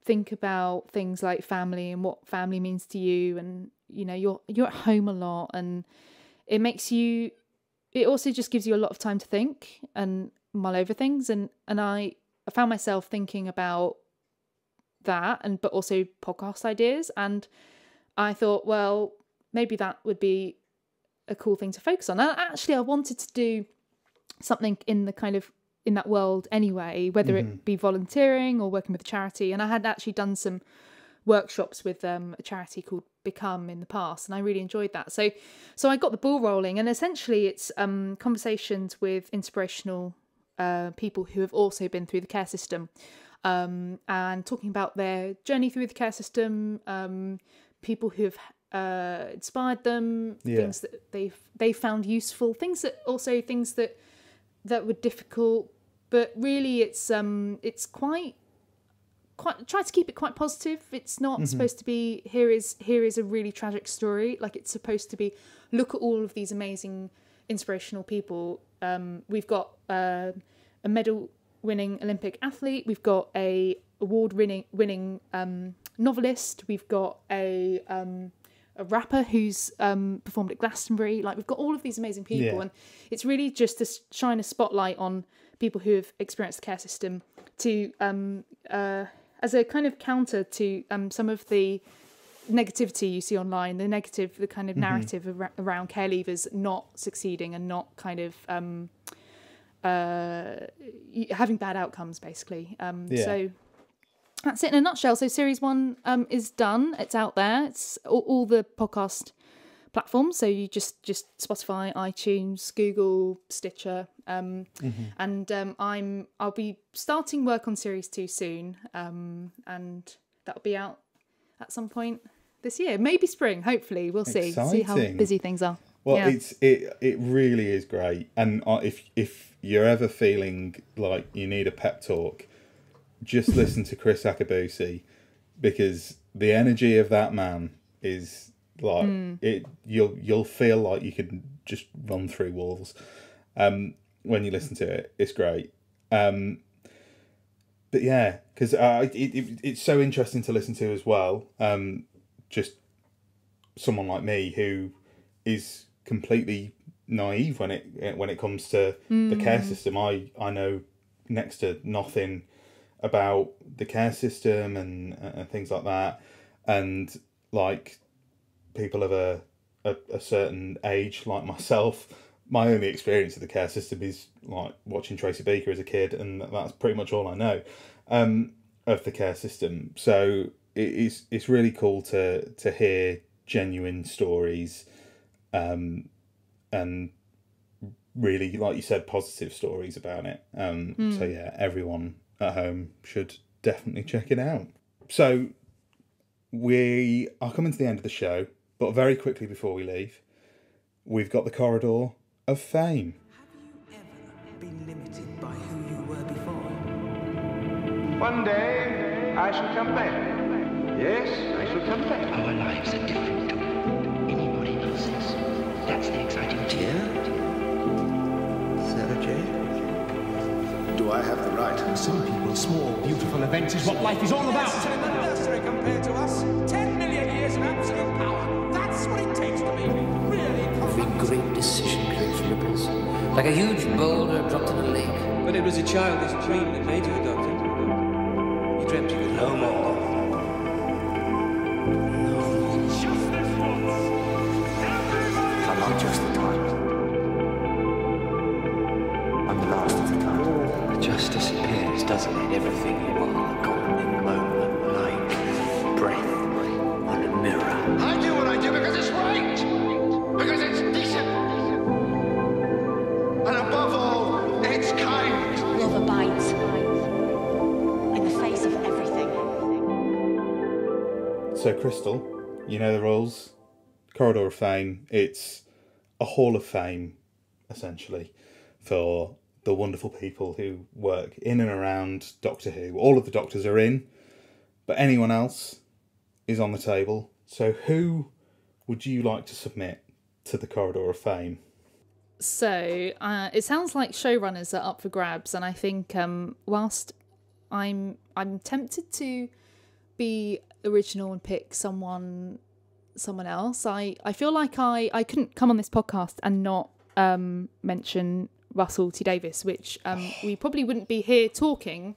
think about things like family and what family means to you, and you're at home a lot, and it makes you it also just gives you a lot of time to think and mull over things. And I found myself thinking about that, but also podcast ideas. And I thought, well, maybe that would be a cool thing to focus on. And actually, I wanted to do something in that world anyway, whether it be volunteering or working with a charity. And I had actually done some workshops with a charity called Become in the past, and I really enjoyed that. So I got the ball rolling, and essentially it's conversations with inspirational people who have also been through the care system, and talking about their journey through the care system, people who have inspired them, things that they found useful, things that were difficult, but really it's quite try to keep it quite positive. It's not supposed to be here is a really tragic story. Like, it's supposed to be, look at all of these amazing inspirational people. We've got a medal-winning Olympic athlete. We've got a award-winning novelist. We've got a rapper who's performed at Glastonbury. Like, we've got all of these amazing people, and it's really just to shine a spotlight on people who have experienced the care system to as a kind of counter to some of the negativity you see online, the kind of narrative around care leavers not succeeding and not kind of having bad outcomes, basically. So that's it in a nutshell. So series 1 is done. It's out there. It's all the podcast platforms. So you just Spotify, iTunes, Google, Stitcher. And I'll be starting work on series 2 soon. And that'll be out at some point this year, maybe spring. Hopefully, we'll see. Exciting. See how busy things are. Well, it really is great. And if you're ever feeling like you need a pep talk, just listen to Chris Akabusi, because the energy of that man is like it. You'll feel like you could just run through walls when you listen to it. It's great. But yeah, because it's so interesting to listen to as well. Just someone like me who is completely naive when it comes to the care system. I know next to nothing about the care system and things like that, and like people of a certain age like myself, my only experience of the care system is like watching Tracy Beaker as a kid, and that's pretty much all I know of the care system. So it's really cool to hear genuine stories, and really, like you said, positive stories about it. So yeah, everyone at home should definitely check it out. So we are coming to the end of the show, but very quickly before we leave, we've got the Corridor of Fame. Have you ever been limited by who you were before? One day I shall come back. Yes, I shall come back. Our lives are different to anybody else's. That's the exciting thing. Dear Sarah Jane? Do I have the right? For some people, small, beautiful events is what life is all about. An anniversary compared to us. 10 million years of absolute power. That's what it takes to be really Every great decision creates ripples. Like a huge boulder dropped in a lake. But it was a childish dream that made you a doctor. You dreamt you could No more. I'm not just the time. I'm the last of the time. It just disappears, doesn't it? Everything you are gone in a moment, like breath on a mirror. I do what I do because it's right. Because it's decent. And above all, it's kind. Love abides in the face of everything. So Crystal, you know the rules. Corridor of Fame. It's a hall of fame, essentially, for the wonderful people who work in and around Doctor Who. All of the Doctors are in, but anyone else is on the table. So who would you like to submit to the Corridor of Fame? So it sounds like showrunners are up for grabs, and I think whilst I'm tempted to be original and pick someone else, I feel like I couldn't come on this podcast and not mention Russell T Davies, which we probably wouldn't be here talking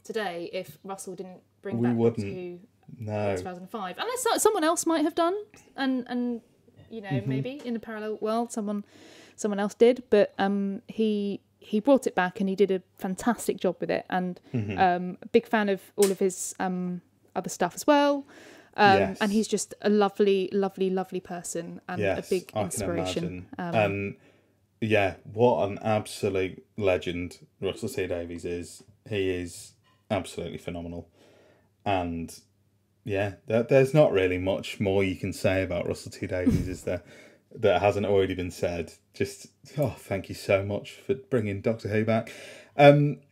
today if Russell didn't bring back Doctor Who in 2005. Unless someone else might have done, and you know, maybe in a parallel world someone else did, but he brought it back and he did a fantastic job with it, and a big fan of all of his other stuff as well. Yes. And he's just a lovely, lovely, lovely person and a big inspiration. I can imagine. And yeah, what an absolute legend Russell T Davies is. He is absolutely phenomenal. And yeah, there's not really much more you can say about Russell T Davies, is there, that hasn't already been said. Just, thank you so much for bringing Doctor Who back. And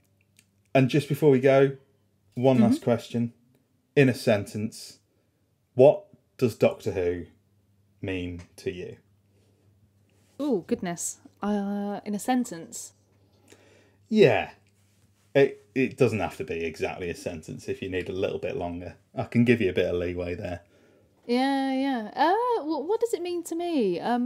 just before we go, one last question. In a sentence, what does Doctor Who mean to you? Oh, goodness. In a sentence? Yeah. It doesn't have to be exactly a sentence if you need a little bit longer. I can give you a bit of leeway there. Yeah. What does it mean to me? A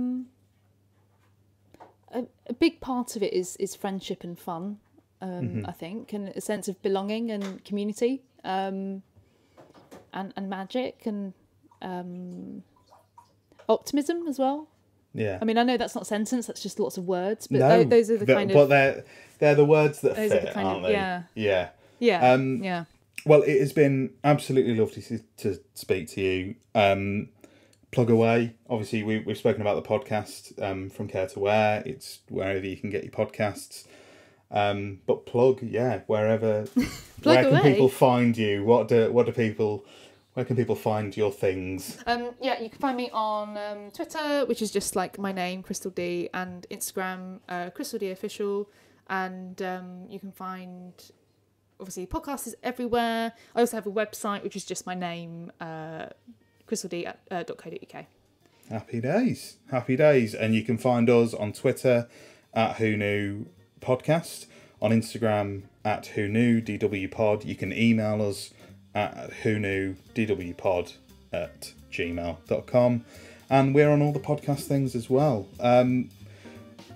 big part of it is friendship and fun, I think, and a sense of belonging and community, and magic and optimism as well. Yeah. I mean, I know that's not a sentence, that's just lots of words, but those are the kind of... But they're the words that fit, aren't they? Yeah. Yeah. Well, it has been absolutely lovely to speak to you. Plug away. Obviously, we've spoken about the podcast, From Care to Where. It's wherever you can get your podcasts. But plug, wherever. Where can people find you? Where can people find your things? You can find me on Twitter, which is just like my name, Crystal D, and Instagram, Crystal D Official. And you can find, obviously, podcasts is everywhere. I also have a website, which is just my name, crystald.co.uk. Happy days. And you can find us on Twitter at Who Knew Podcast, on Instagram at Who Knew DW Pod. You can email us at whoknewdwpod@gmail.com, and we're on all the podcast things as well.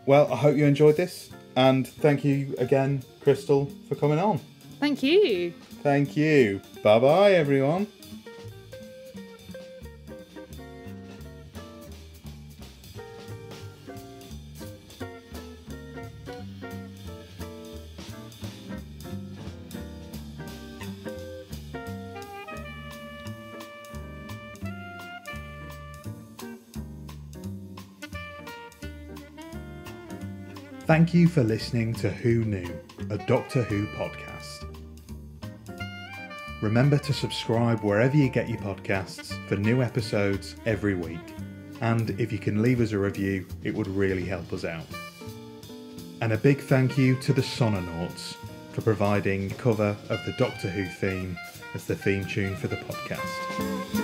Well, I hope you enjoyed this, and thank you again, Crystal, for coming on. Thank you. Bye bye, everyone. Thank you for listening to Who Knew, a Doctor Who podcast. Remember to subscribe wherever you get your podcasts for new episodes every week. And if you can leave us a review, it would really help us out. And a big thank you to the Sononauts for providing cover of the Doctor Who theme as the theme tune for the podcast.